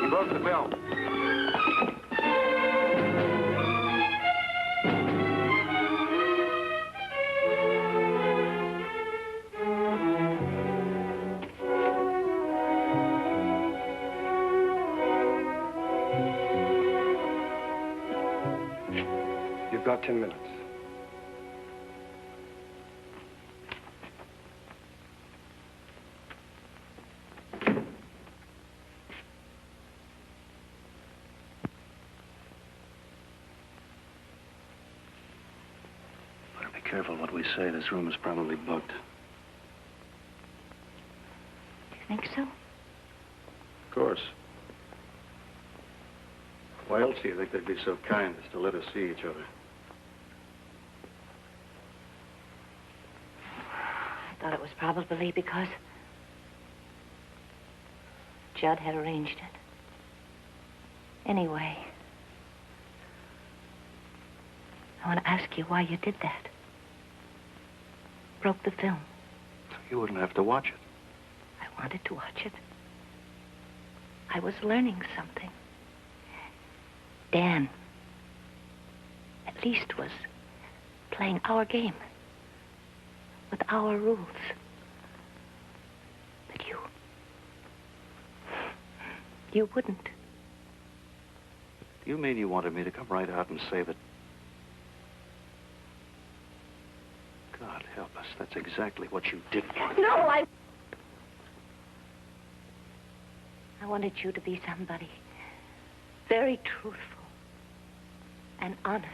He broke the film. You've got 10 minutes. Better be careful what we say. This room is probably booked. Do you think so? Of course. Why else do you think they'd be so kind as to let us see each other? I thought it was probably because Judd had arranged it. Anyway, I want to ask you why you did that. Broke the film. So you wouldn't have to watch it. I wanted to watch it. I was learning something. Dan, at least, was playing our game with our rules. But you wouldn't. Do you mean you wanted me to come right out and say that... God help us, that's exactly what you did want. No, I wanted you to be somebody very truthful and honest.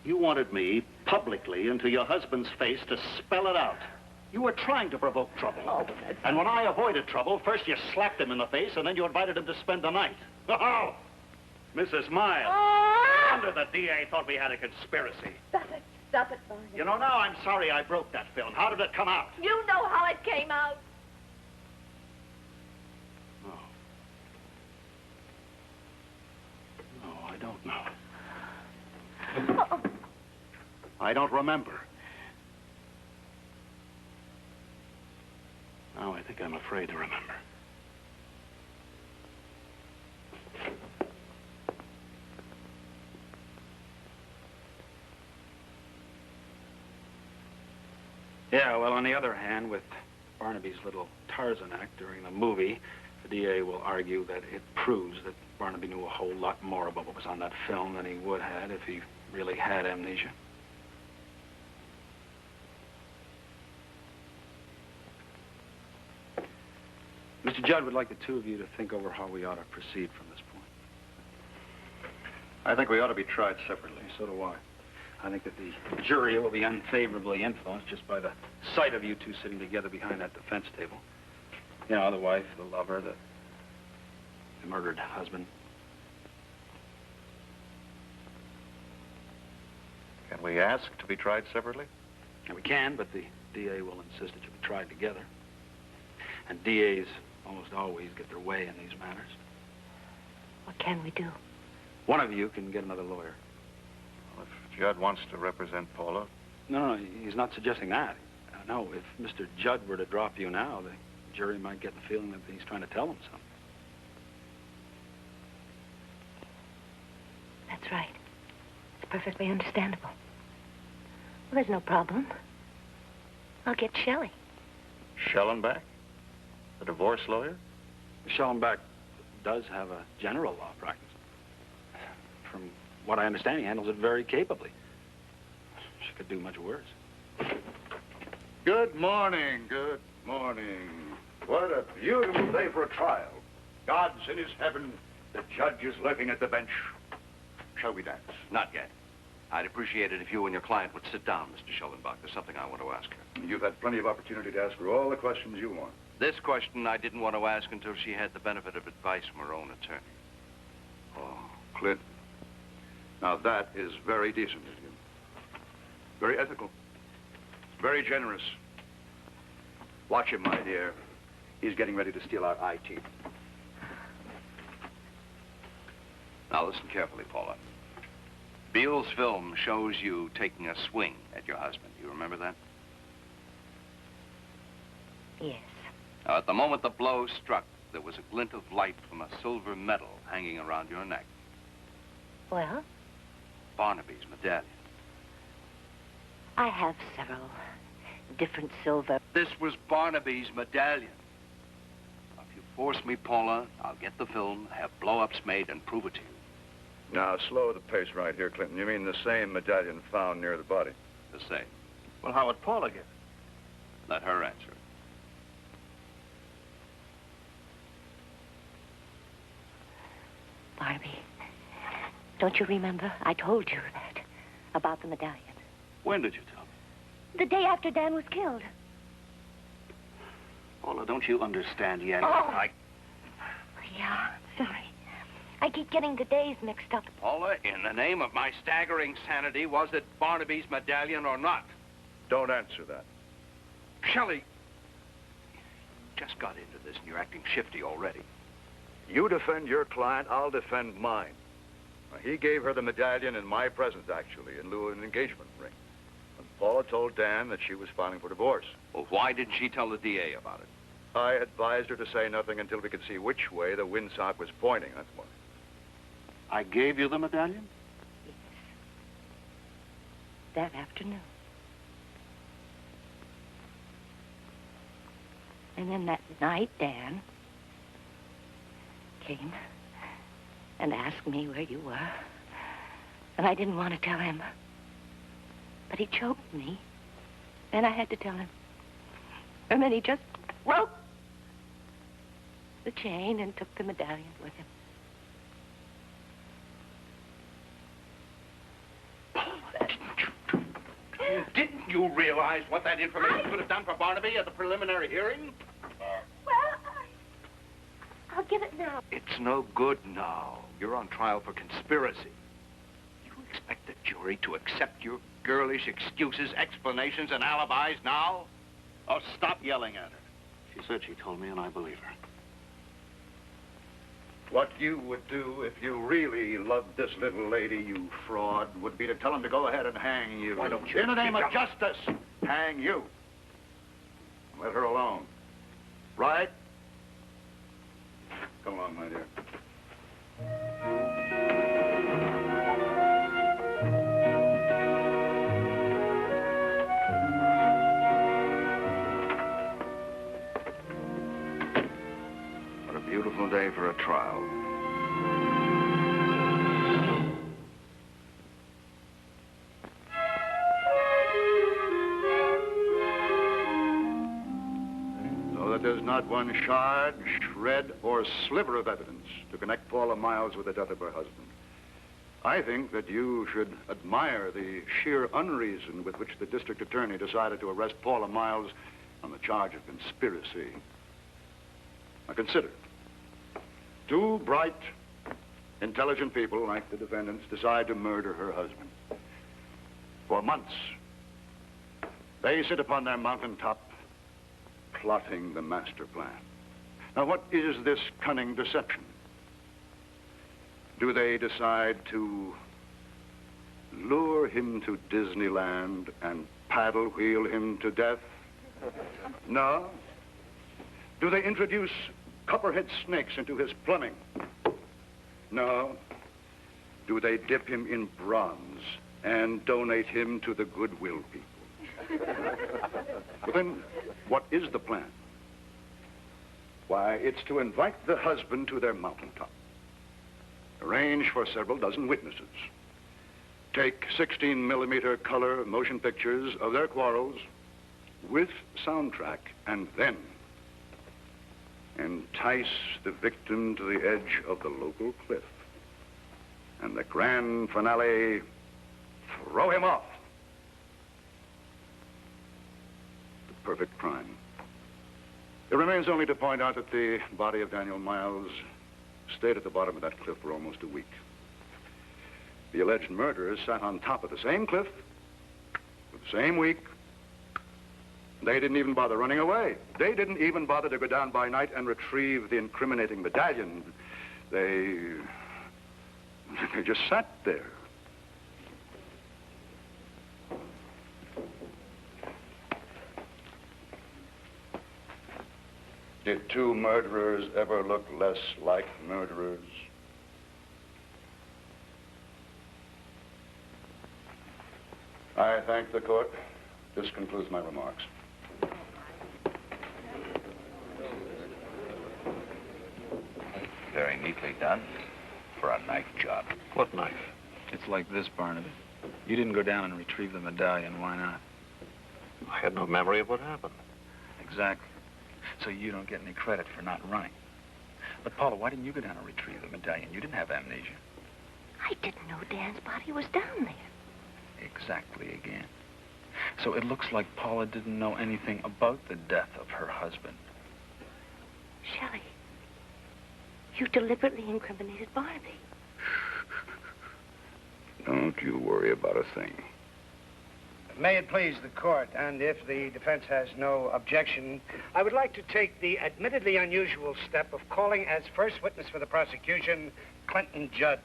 You wanted me, publicly, into your husband's face, to spell it out. You were trying to provoke trouble. Oh, and when I avoided trouble, first you slapped him in the face, and then you invited him to spend the night. Oh! Mrs. Miles. No wonder the DA thought we had a conspiracy. Stop it, Barney. You know, now I'm sorry I broke that film. How did it come out? You know how it came out. No. No, I don't know. Oh. I don't remember. Now I think I'm afraid to remember. Yeah, well, on the other hand, with Barnaby's little Tarzan act during the movie, the DA will argue that it proves that Barnaby knew a whole lot more about what was on that film than he would have if he really had amnesia. Mr. Judd would like the two of you to think over how we ought to proceed from this point. I think we ought to be tried separately. So do I. I think that the jury will be unfavorably influenced just by the sight of you two sitting together behind that defense table. You know, the wife, the lover, the murdered husband. Can we ask to be tried separately? And we can, but the DA will insist that you be tried together. And DAs almost always get their way in these matters. What can we do? One of you can get another lawyer. Well, if Judd wants to represent Paula. No, he's not suggesting that. No, if Mr. Judd were to drop you now, the jury might get the feeling that he's trying to tell them something. That's right. It's perfectly understandable. Well, there's no problem. I'll get Shelley. Schellenbach? The divorce lawyer? Schellenbach does have a general law practice. From what I understand, he handles it very capably. She could do much worse. Good morning, good morning. What a beautiful day for a trial. God's in his heaven. The judge is lurking at the bench. Shall we dance? Not yet. I'd appreciate it if you and your client would sit down, Mr. Schellenbach. There's something I want to ask her. You've had plenty of opportunity to ask her all the questions you want. This question I didn't want to ask until she had the benefit of advice from her own attorney. Oh, Clint. Now that is very decent of you. Very ethical. Very generous. Watch him, my dear. He's getting ready to steal our eye teeth. Now listen carefully, Paula. Beale's film shows you taking a swing at your husband. You remember that? Yes. Now, at the moment the blow struck, there was a glint of light from a silver medal hanging around your neck. Well? Barnaby's medallion. I have several different silver. This was Barnaby's medallion. Now, if you force me, Paula, I'll get the film, have blow-ups made, and prove it to you. Now, slow the pace right here, Clinton. You mean the same medallion found near the body? The same. Well, how would Paula get it? Let her answer it. Barnaby, don't you remember? I told you that about the medallion. When did you tell me? The day after Dan was killed. Paula, don't you understand yet? Oh. Yeah, sorry. I keep getting the days mixed up. Paula, in the name of my staggering sanity, was it Barnaby's medallion or not? Don't answer that. Shelley, just got into this and you're acting shifty already. You defend your client, I'll defend mine. Now, he gave her the medallion in my presence, actually, in lieu of an engagement ring. And Paula told Dan that she was filing for divorce. Well, why didn't she tell the DA about it? I advised her to say nothing until we could see which way the windsock was pointing, that's why. I gave you the medallion? Yes. That afternoon. And then that night, Dan came and asked me where you were. And I didn't want to tell him. But he choked me. And I had to tell him. And then he just broke the chain and took the medallion with him. Didn't you realize what that information could have done for Barnaby at the preliminary hearing? Well, I'll give it now. It's no good now. You're on trial for conspiracy. You expect the jury to accept your girlish excuses, explanations, and alibis now? Oh, stop yelling at her. She said she told me, and I believe her. What you would do if you really loved this little lady, you fraud, would be to tell him to go ahead and hang you. Why don't you? In the name of justice, hang you. Let her alone. Right? Come along, my dear. day for a trial. So that there's not one shard, shred, or sliver of evidence to connect Paula Miles with the death of her husband. I think that you should admire the sheer unreason with which the district attorney decided to arrest Paula Miles on the charge of conspiracy. Now consider, two bright, intelligent people like the defendants decide to murder her husband. For months, they sit upon their mountaintop plotting the master plan. Now, what is this cunning deception? Do they decide to lure him to Disneyland and paddle wheel him to death? No. Do they introduce copperhead snakes into his plumbing? No. Do they dip him in bronze and donate him to the Goodwill people? But then, what is the plan? Why, it's to invite the husband to their mountaintop. Arrange for several dozen witnesses. Take 16-millimeter color motion pictures of their quarrels with soundtrack, and then entice the victim to the edge of the local cliff. And the grand finale, throw him off. The perfect crime. It remains only to point out that the body of Daniel Miles stayed at the bottom of that cliff for almost a week. The alleged murderers sat on top of the same cliff for the same week. They didn't even bother running away. They didn't even bother to go down by night and retrieve the incriminating medallion. They just sat there. Did two murderers ever look less like murderers? I thank the court. This concludes my remarks. Very neatly done for a knife job. What knife? It's like this, Barnaby. You didn't go down and retrieve the medallion. Why not? I had no memory of what happened. Exactly. So you don't get any credit for not running. But, Paula, why didn't you go down and retrieve the medallion? You didn't have amnesia. I didn't know Dan's body was down there. Exactly again. So it looks like Paula didn't know anything about the death of her husband. Shelley, you deliberately incriminated Barnaby. Don't you worry about a thing. May it please the court, and if the defense has no objection, I would like to take the admittedly unusual step of calling as first witness for the prosecution, Clinton Judd.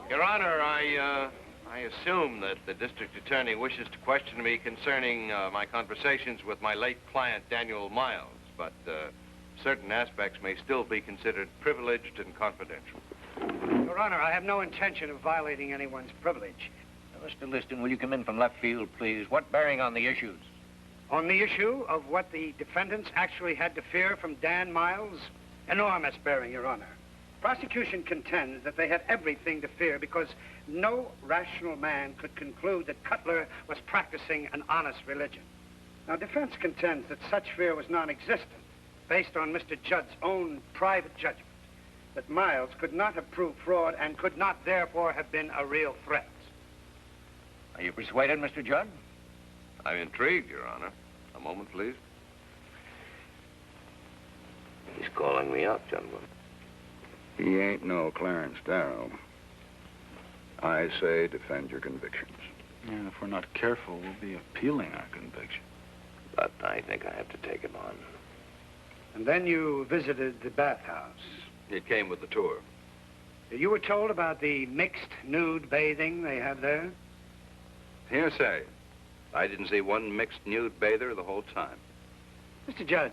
Your Honor, I assume that the district attorney wishes to question me concerning my conversations with my late client, Daniel Miles, but certain aspects may still be considered privileged and confidential. Your Honor, I have no intention of violating anyone's privilege. Mr. Liston, will you come in from left field, please? What bearing on the issues? On the issue of what the defendants actually had to fear from Dan Miles, enormous bearing, Your Honor. Prosecution contends that they had everything to fear because no rational man could conclude that Cutler was practicing an honest religion. Now, defense contends that such fear was non-existent, based on Mr. Judd's own private judgment, that Miles could not have proved fraud and could not, therefore, have been a real threat. Are you persuaded, Mr. Judd? I'm intrigued, Your Honor. A moment, please. He's calling me up, gentlemen. He ain't no Clarence Darrow. I say defend your convictions. And if we're not careful, we'll be appealing our conviction. But I think I have to take him on. And then you visited the bathhouse. It came with the tour. You were told about the mixed nude bathing they have there? Hearsay. I didn't see one mixed nude bather the whole time. Mr. Judd,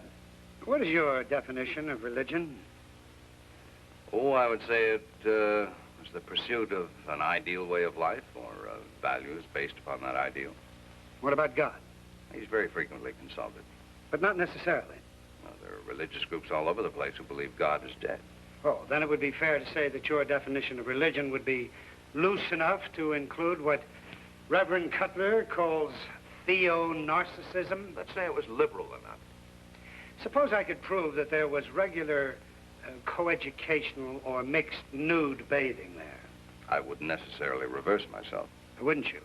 what is your definition of religion? Oh, I would say it was the pursuit of an ideal way of life or values based upon that ideal. What about God? He's very frequently consulted. But not necessarily. Well, there are religious groups all over the place who believe God is dead. Oh, then it would be fair to say that your definition of religion would be loose enough to include what Reverend Cutler calls theo-narcissism. Let's say it was liberal enough. Suppose I could prove that there was regular coeducational or mixed nude bathing there. I wouldn't necessarily reverse myself. Wouldn't you?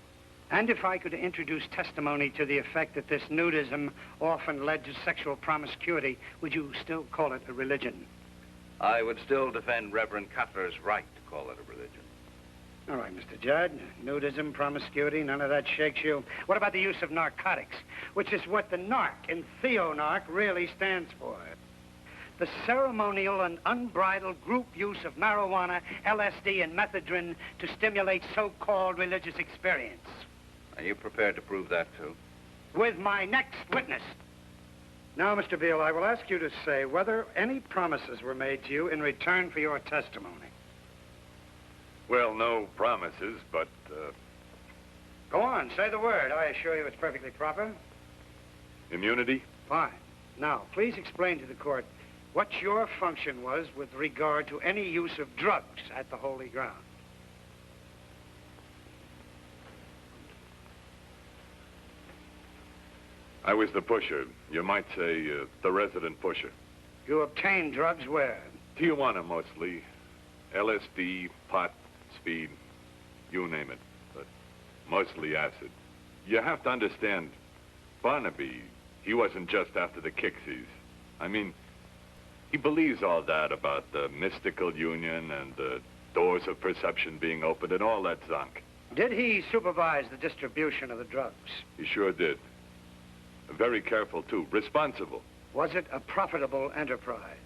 And if I could introduce testimony to the effect that this nudism often led to sexual promiscuity, would you still call it a religion? I would still defend Reverend Cutler's right to call it a religion. All right, Mr. Judd. Nudism, promiscuity, none of that shakes you. What about the use of narcotics, which is what the narc in theonarch really stands for? The ceremonial and unbridled group use of marijuana, LSD, and methadone to stimulate so-called religious experience. Are you prepared to prove that, too? With my next witness. Now, Mr. Beale, I will ask you to say whether any promises were made to you in return for your testimony. Well, no promises, but, Go on, say the word. I assure you it's perfectly proper. immunity? Fine. Now, please explain to the court what your function was with regard to any use of drugs at the Holy Ground. I was the pusher. You might say, the resident pusher. You obtained drugs where? Tijuana, mostly. LSD, pot, speed, you name it. But mostly acid. You have to understand, Barnaby, he wasn't just after the kicksies. I mean, he believes all that about the mystical union and the doors of perception being opened and all that zunk. Did he supervise the distribution of the drugs? He sure did. Very careful, too. Responsible. Was it a profitable enterprise?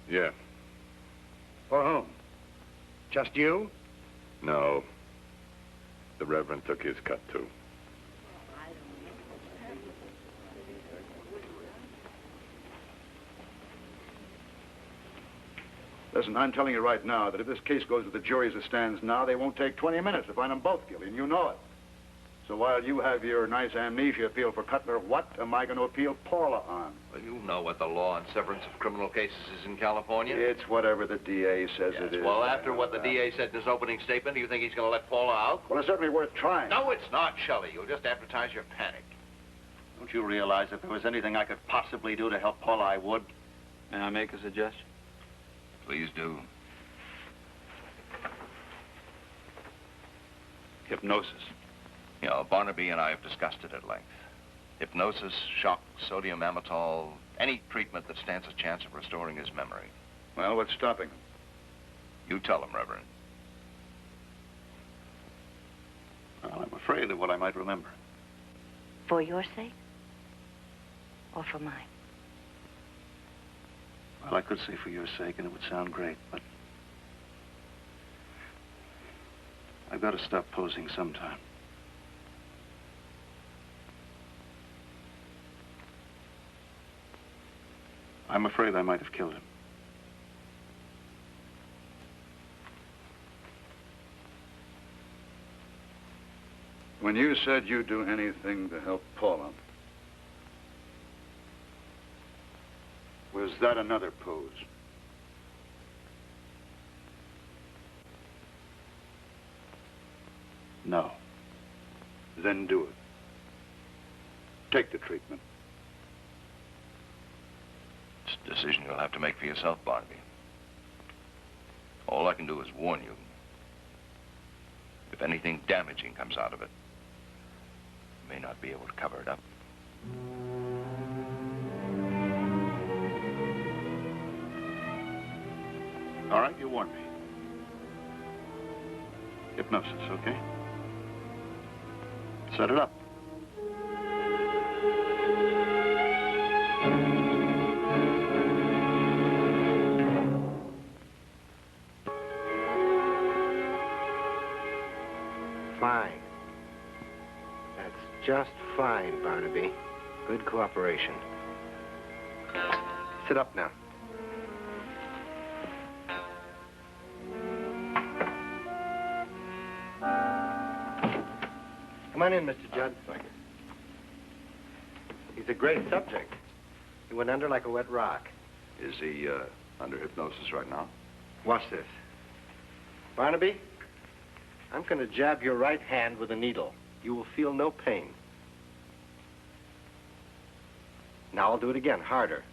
Yeah. For whom? Just you? No. The Reverend took his cut, too. Listen, I'm telling you right now that if this case goes to the jury as it stands now, they won't take 20 minutes to find them both guilty, and you know it. So while you have your nice amnesia appeal for Cutler, what am I going to appeal Paula on? Well, you know what the law on severance of criminal cases is in California. It's whatever the DA says it is. Well, after what the DA said in his opening statement, do you think he's going to let Paula out? Well, it's certainly worth trying. No, it's not, Shelley. You'll just advertise your panic. Don't you realize if there was anything I could possibly do to help Paula, I would? May I make a suggestion? Please do. Hypnosis. You know, Barnaby and I have discussed it at length. Hypnosis, shock, sodium amytal, any treatment that stands a chance of restoring his memory. Well, what's stopping him? You tell him, Reverend. Well, I'm afraid of what I might remember. For your sake? Or for mine? Well, I could say for your sake, and it would sound great, but I've got to stop posing sometime. I'm afraid I might have killed him. When you said you'd do anything to help Paula, was that another pose? No. Then do it. Take the treatment. It's a decision you'll have to make for yourself, Barnaby. All I can do is warn you. If anything damaging comes out of it, you may not be able to cover it up. All right, you warned me. Hypnosis, okay? Set it up. Fine. That's just fine, Barnaby. Good cooperation. Sit up now. Come on in, Mr. Judd. Thank you. He's a great subject. He went under like a wet rock. Is he under hypnosis right now? Watch this. Barnaby, I'm going to jab your right hand with a needle. You will feel no pain. Now I'll do it again, harder.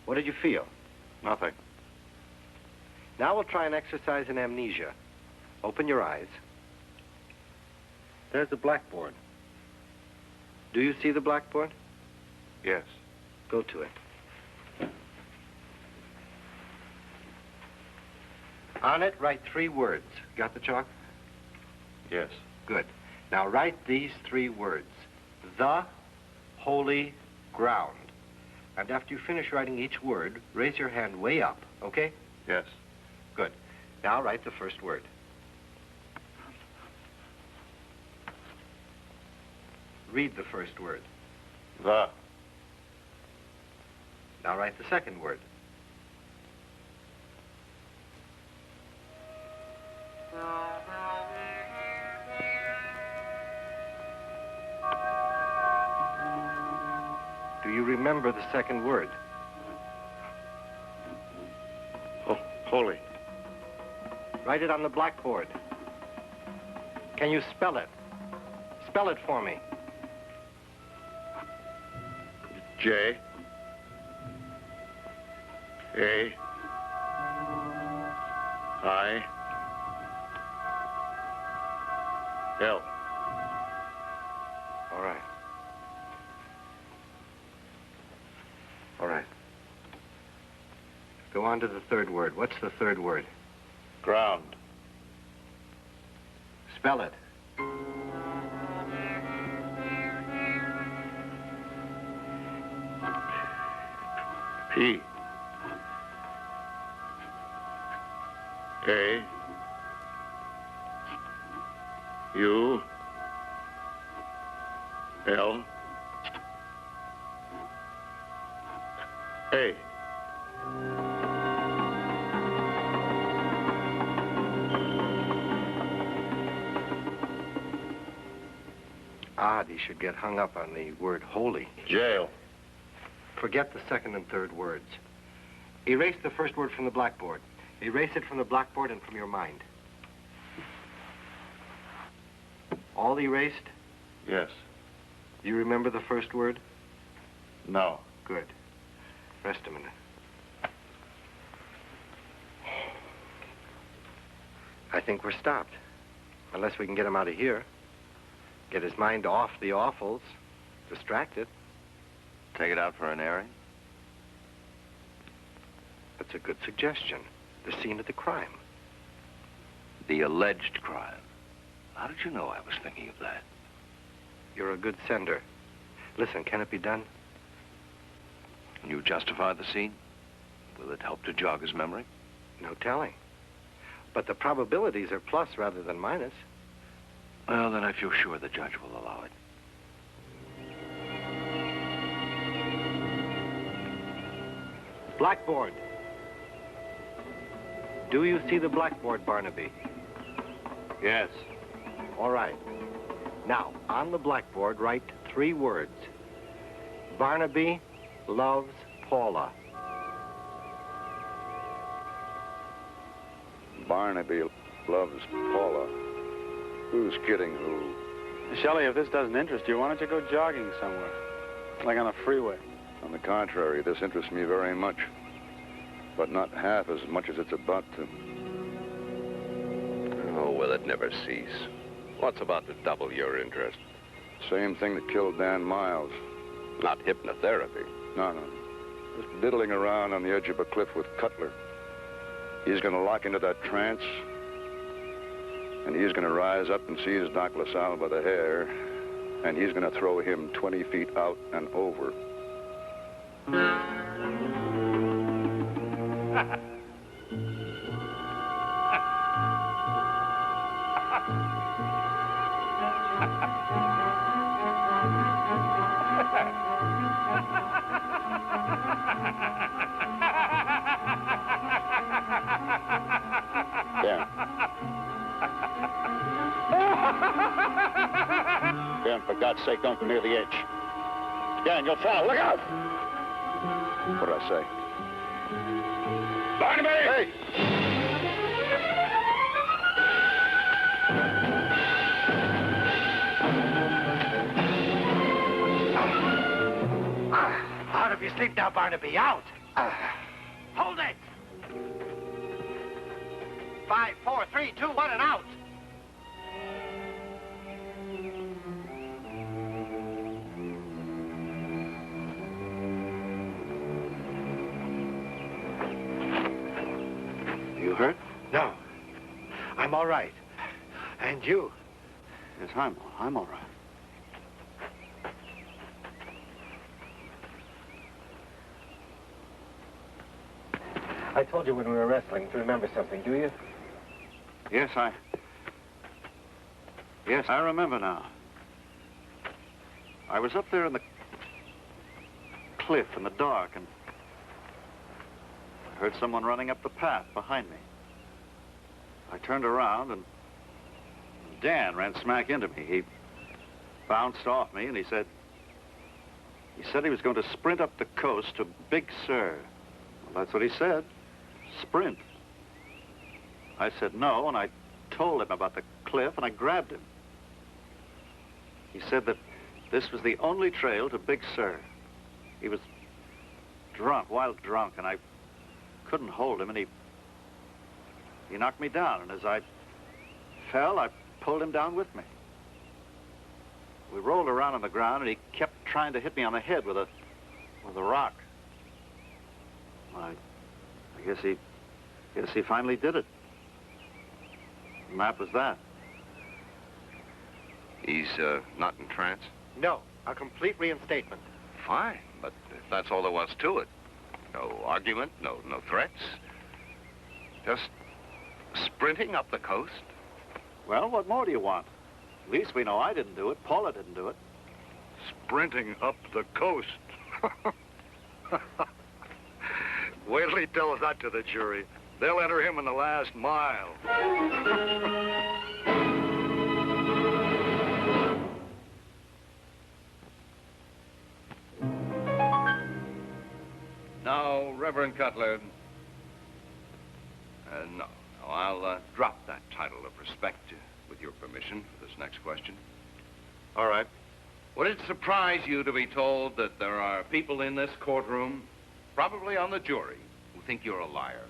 What did you feel? Nothing. Now we'll try an exercise in amnesia. Open your eyes. There's the blackboard. Do you see the blackboard? Yes. Go to it. On it, write 3 words. Got the chalk? Yes. Good. Now write these 3 words. The holy ground. And after you finish writing each word, raise your hand way up, okay? Yes. Good. Now write the first word. Read the first word. The. Now write the second word. Do you remember the second word? Holy. Write it on the blackboard. Can you spell it? Spell it for me. J. A. I. L. All right. All right. Go on to the third word. What's the third word? Ground. Spell it. P. A. U. L. A. Odd, he should get hung up on the word holy. Jail. Forget the second and third words. Erase the first word from the blackboard. Erase it from the blackboard and from your mind. All erased? Yes. You remember the first word? No. Good. Rest a minute. I think we're stopped. Unless we can get him out of here. Get his mind off the awfuls. Distracted. Take it out for an airing? That's a good suggestion. The scene of the crime. The alleged crime. How did you know I was thinking of that? You're a good sender. Listen, can it be done? Can you justify the scene? Will it help to jog his memory? No telling. But the probabilities are plus rather than minus. Well, then I feel sure the judge will allow it. Blackboard. Do you see the blackboard, Barnaby? Yes. All right. Now, on the blackboard, write 3 words. Barnaby loves Paula. Barnaby loves Paula. Who's kidding who? Shelley, if this doesn't interest you, why don't you go jogging somewhere? Like on a freeway. On the contrary, this interests me very much. But not half as much as it's about to. Oh, will it never cease? What's about to double your interest? Same thing that killed Dan Miles. Not hypnotherapy. No. Just diddling around on the edge of a cliff with Cutler. He's going to lock into that trance. And he's going to rise up and seize Doc LaSalle by the hair. And he's going to throw him 20 feet out and over. Dan, for God's sake, don't go near the edge. Dan, you'll fall. Look out! What did I say? Barnaby! Hey! Out of your sleep now, Barnaby. Out. Hold it. 5, 4, 3, 2, 1, and out. You hurt? No. I'm all right. And you? Yes, I'm all right. I told you when we were wrestling to remember something, do you? Yes, I remember now. I was up there in the cliff in the dark, and I heard someone running up the path behind me. I turned around, and Dan ran smack into me. He bounced off me, and he said he was going to sprint up the coast to Big Sur. Well, that's what he said. Sprint. I said no, and I told him about the cliff, and I grabbed him. He said that this was the only trail to Big Sur. He was drunk, wild drunk, and I couldn't hold him, and he knocked me down, and as I fell, I pulled him down with me. We rolled around on the ground, and he kept trying to hit me on the head with a rock. I guess he finally did it. And that was that. He's not in trance? No, a complete reinstatement. Fine, but if that's all there was to it. No argument, no threats. Just sprinting up the coast. Well, what more do you want? At least we know I didn't do it. Paula didn't do it. Sprinting up the coast. Wait till he tells that to the jury. They'll enter him in the last mile. Now, Reverend Cutler, no, I'll drop that title of respect with your permission for this next question. All right. Would it surprise you to be told that there are people in this courtroom, probably on the jury, who think you're a liar?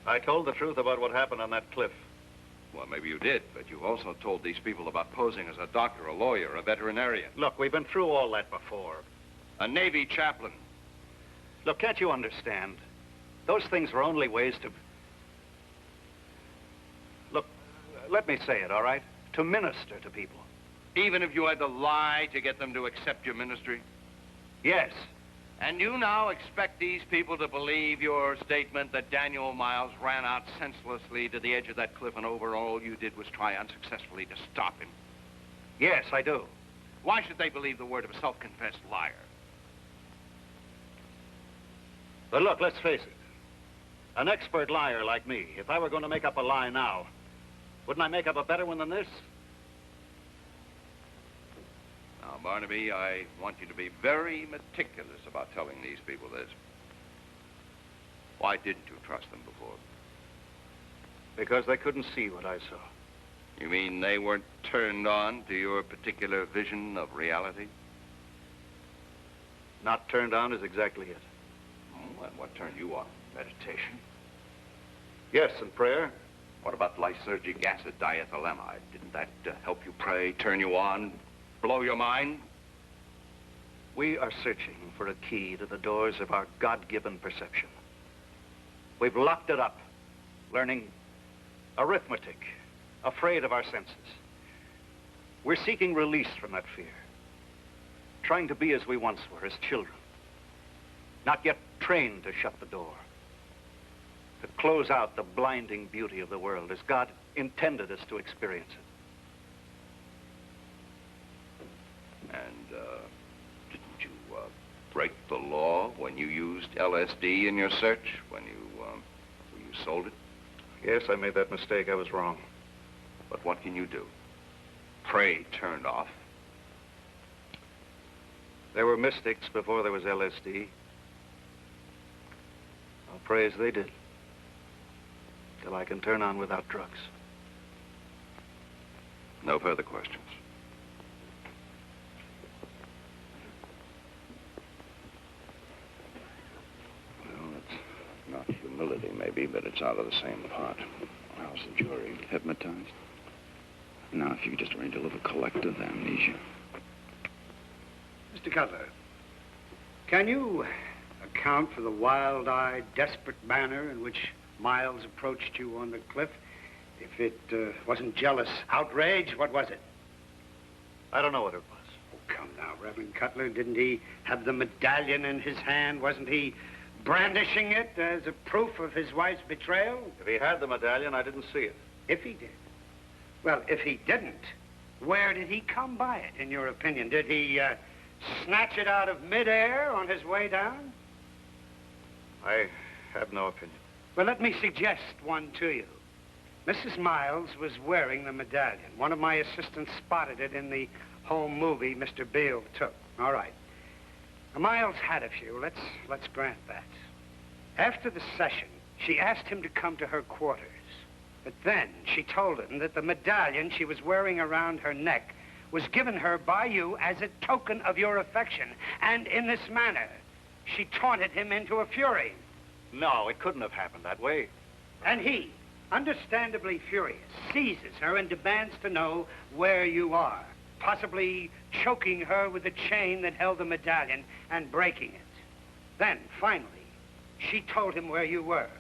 I told the truth about what happened on that cliff. Well, maybe you did, but you've also told these people about posing as a doctor, a lawyer, a veterinarian. Look, we've been through all that before. A Navy chaplain. Look, can't you understand? Those things were only ways to... Look, let me say it, all right? To minister to people. Even if you had to lie to get them to accept your ministry? Yes. And you now expect these people to believe your statement that Daniel Miles ran out senselessly to the edge of that cliff and over, all you did was try unsuccessfully to stop him? Yes, I do. Why should they believe the word of a self-confessed liar? But look, let's face it. An expert liar like me, if I were going to make up a lie now, wouldn't I make up a better one than this? Now, Barnaby, I want you to be very meticulous about telling these people this. Why didn't you trust them before? Because they couldn't see what I saw. You mean they weren't turned on to your particular vision of reality? Not turned on is exactly it. And what turned you on? Meditation? Yes, and prayer. What about lysergic acid diethylamide? Didn't that help you pray, turn you on, blow your mind? We are searching for a key to the doors of our God-given perception. We've locked it up, learning arithmetic, afraid of our senses. We're seeking release from that fear, trying to be as we once were, as children, not yet trained to shut the door, to close out the blinding beauty of the world as God intended us to experience it. And didn't you break the law when you used LSD in your search, when you sold it? Yes, I made that mistake. I was wrong. But what can you do? Pray turned off. There were mystics before there was LSD. I'll praise they did. Till I can turn on without drugs. No further questions. Well, it's not humility, maybe, but it's out of the same pot. How's the jury? Hypnotized? Now, if you could just arrange a little collective amnesia. Mr. Cutler, can you account for the wild-eyed, desperate manner in which Miles approached you on the cliff? If it wasn't jealous outrage, what was it? I don't know what it was. Oh, come now, Reverend Cutler. Didn't he have the medallion in his hand? Wasn't he brandishing it as a proof of his wife's betrayal? If he had the medallion, I didn't see it. If he did. Well, if he didn't, where did he come by it, in your opinion? Did he snatch it out of midair on his way down? I have no opinion. Well, let me suggest one to you. Mrs. Miles was wearing the medallion. One of my assistants spotted it in the home movie Mr. Beale took. All right. Now, Miles had a few. Let's grant that. After the session, she asked him to come to her quarters. But then she told him that the medallion she was wearing around her neck was given her by you as a token of your affection. And in this manner, she taunted him into a fury. No, it couldn't have happened that way. And he, understandably furious, seizes her and demands to know where you are, possibly choking her with the chain that held the medallion and breaking it. Then, finally, she told him where you were,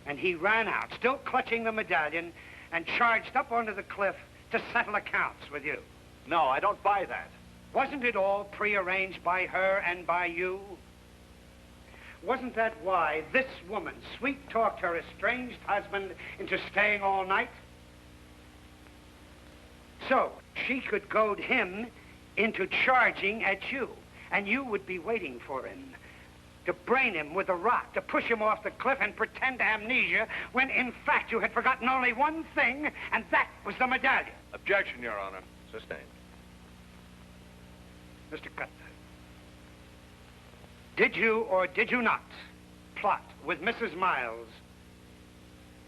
and he ran out, still clutching the medallion, and charged up onto the cliff to settle accounts with you. No, I don't buy that. Wasn't it all prearranged by her and by you? Wasn't that why this woman sweet-talked her estranged husband into staying all night? So she could goad him into charging at you, and you would be waiting for him to brain him with a rock, to push him off the cliff and pretend amnesia, when in fact you had forgotten only one thing, and that was the medallion. Objection, Your Honor. Sustained. Mr. Cutler, did you or did you not plot with Mrs. Miles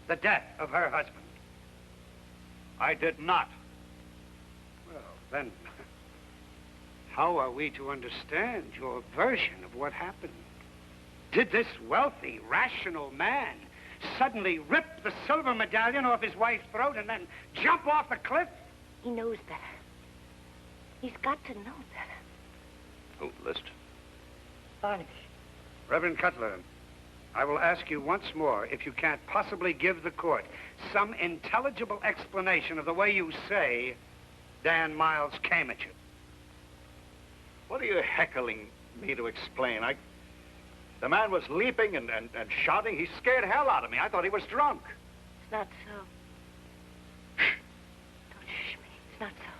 the death of her husband? I did not. Well, then, how are we to understand your version of what happened? Did this wealthy, rational man suddenly rip the silver medallion off his wife's throat and then jump off the cliff? He knows better. He's got to know better. Who, List? Barnaby. Reverend Cutler, I will ask you once more if you can't possibly give the court some intelligible explanation of the way you say Dan Miles came at you. What are you heckling me to explain? The man was leaping and shouting. He scared hell out of me. I thought he was drunk. It's not so. Don't shush me. It's not so.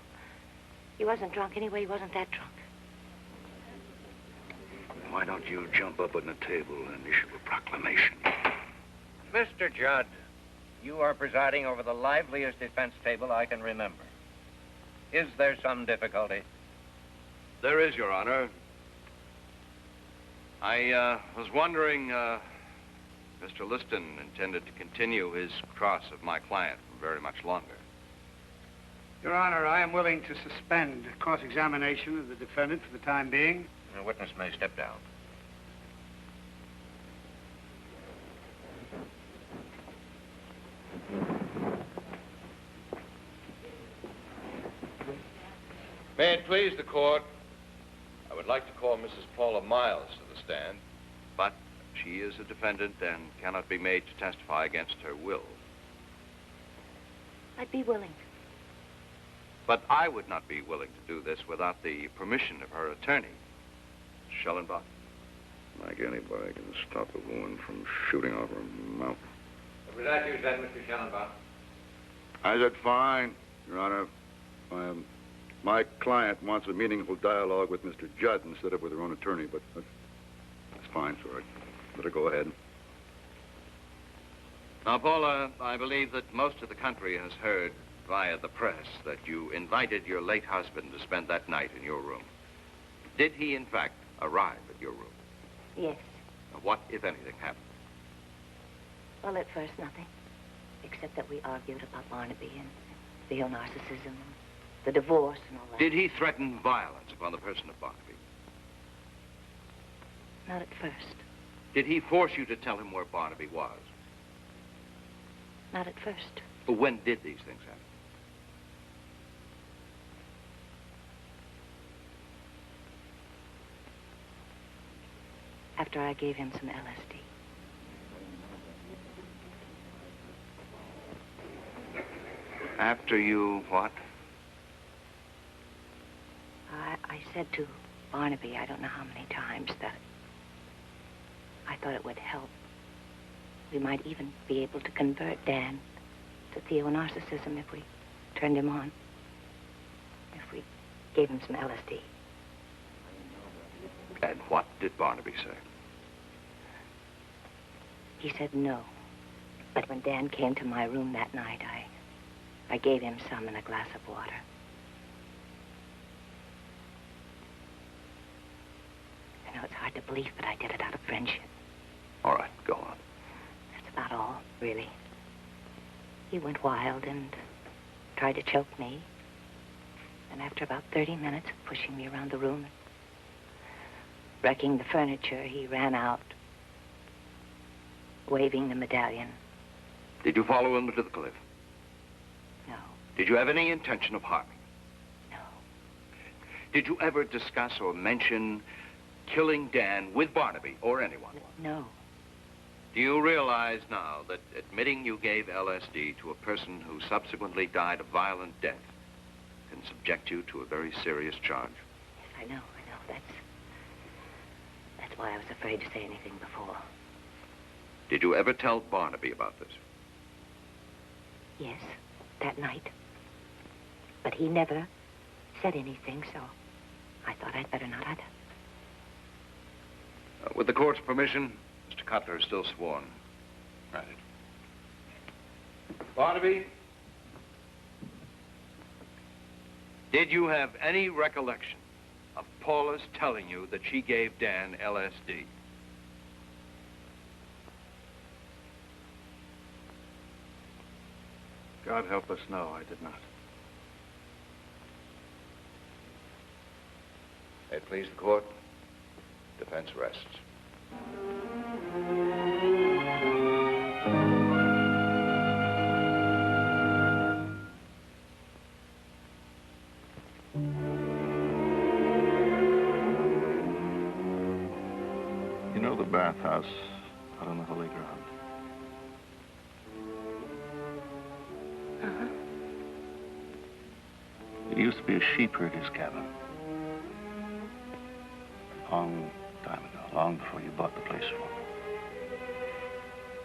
He wasn't drunk anyway. He wasn't that drunk. Why don't you jump up on the table and issue a proclamation? Mr. Judd, you are presiding over the liveliest defense table I can remember. Is there some difficulty? There is, Your Honor. I was wondering, Mr. Liston intended to continue his cross of my client for very much longer. Your Honor, I am willing to suspend cross-examination of the defendant for the time being. The witness may step down. May it please the court, I would like to call Mrs. Paula Miles to the stand. But she is a defendant and cannot be made to testify against her will. I'd be willing. But I would not be willing to do this without the permission of her attorney, Schellenbach. Like anybody can stop a woman from shooting off her mouth. Was that you said, Mr. Schellenbach? I said fine, Your Honor. My client wants a meaningful dialogue with Mr. Judd instead of with her own attorney, but that's fine, sorry. Let her go ahead. Now, Paula, I believe that most of the country has heard via the press that you invited your late husband to spend that night in your room. Did he, in fact, arrive at your room? Yes. Now, what, if anything, happened? Well, at first, nothing. Except that we argued about Barnaby and Theo narcissism and the divorce and all that. Did he threaten violence upon the person of Barnaby? Not at first. Did he force you to tell him where Barnaby was? Not at first. Well, when did these things happen? After I gave him some LSD. After you what? I said to Barnaby, I don't know how many times, that I thought it would help. We might even be able to convert Dan to theonarcissism if we turned him on. If we gave him some LSD. And what did Barnaby say? He said no. But when Dan came to my room that night, I gave him some in a glass of water. I know it's hard to believe, but I did it out of friendship. All right, go on. That's about all, really. He went wild and tried to choke me. And after about 30 minutes of pushing me around the room, wrecking the furniture, he ran out, waving the medallion. Did you follow him to the cliff? No. Did you have any intention of harming him? No. Did you ever discuss or mention killing Dan with Barnaby or anyone? No. Do you realize now that admitting you gave LSD to a person who subsequently died a violent death can subject you to a very serious charge? Yes, I know. That's why I was afraid to say anything before. Did you ever tell Barnaby about this? Yes, that night. But he never said anything, so I thought I'd better not either. With the court's permission, Mr. Cutler is still sworn. Right. Barnaby, did you have any recollection of Paula's telling you that she gave Dan LSD? God help us, no, I did not. May it please the court, defense rests. You know the bathhouse out on the holy ground? Uh-huh. It used to be a sheep herder's cabin. Long time ago, long before you bought the place for me.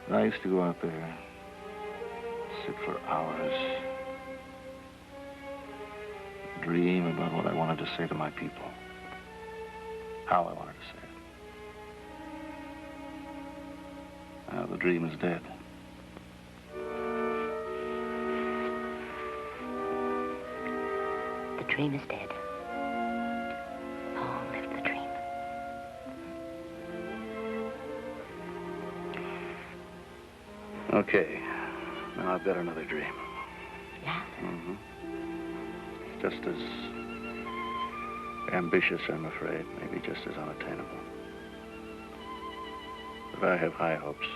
And I used to go out there, sit for hours, dream about what I wanted to say to my people, how I wanted to say it. Now the dream is dead. The dream is dead. Long live the dream. Okay. Now I've got another dream. Yeah? Mm-hmm. Just as ambitious, I'm afraid. Maybe just as unattainable. But I have high hopes.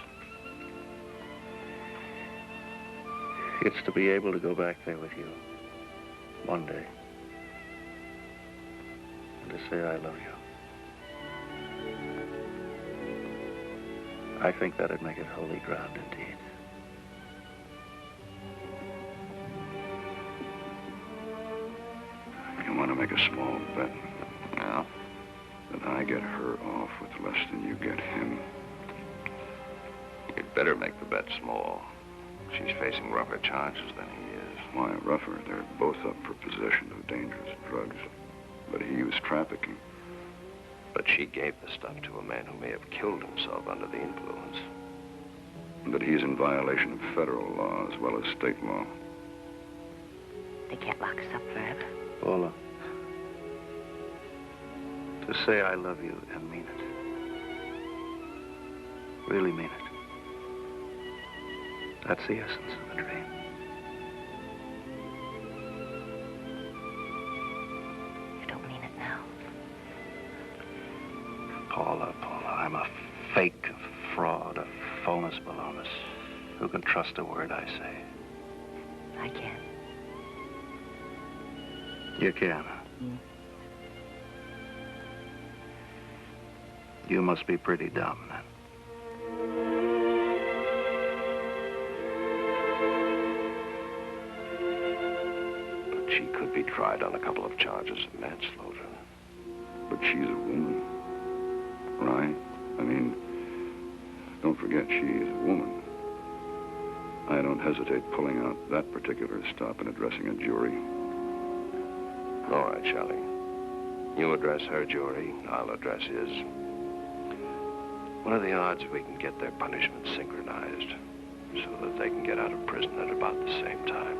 It's to be able to go back there with you one day and to say I love you. I think that'd make it holy ground indeed. You want to make a small bet? Yeah. That I get her off with less than you get him. You'd better make the bet small. She's facing rougher charges than he is. Why rougher? They're both up for possession of dangerous drugs. But he was trafficking. But she gave the stuff to a man who may have killed himself under the influence. But he's in violation of federal law as well as state law. They can't lock us up forever. Paula, To say I love you and mean it. Really mean it. That's the essence of the dream. You don't mean it now. Paula, I'm a fake, a fraud, a phonus balonus. Who can trust a word I say? I can. You can. You must be pretty dumb, then. But she could be tried on a couple of charges of manslaughter. But she's a woman, right? I mean, don't forget she's a woman. I don't hesitate pulling out that particular stop and addressing a jury. All right, Shelley. You address her jury, I'll address his. What are the odds we can get their punishment synchronized so that they can get out of prison at about the same time?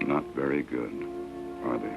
Not very good, are they?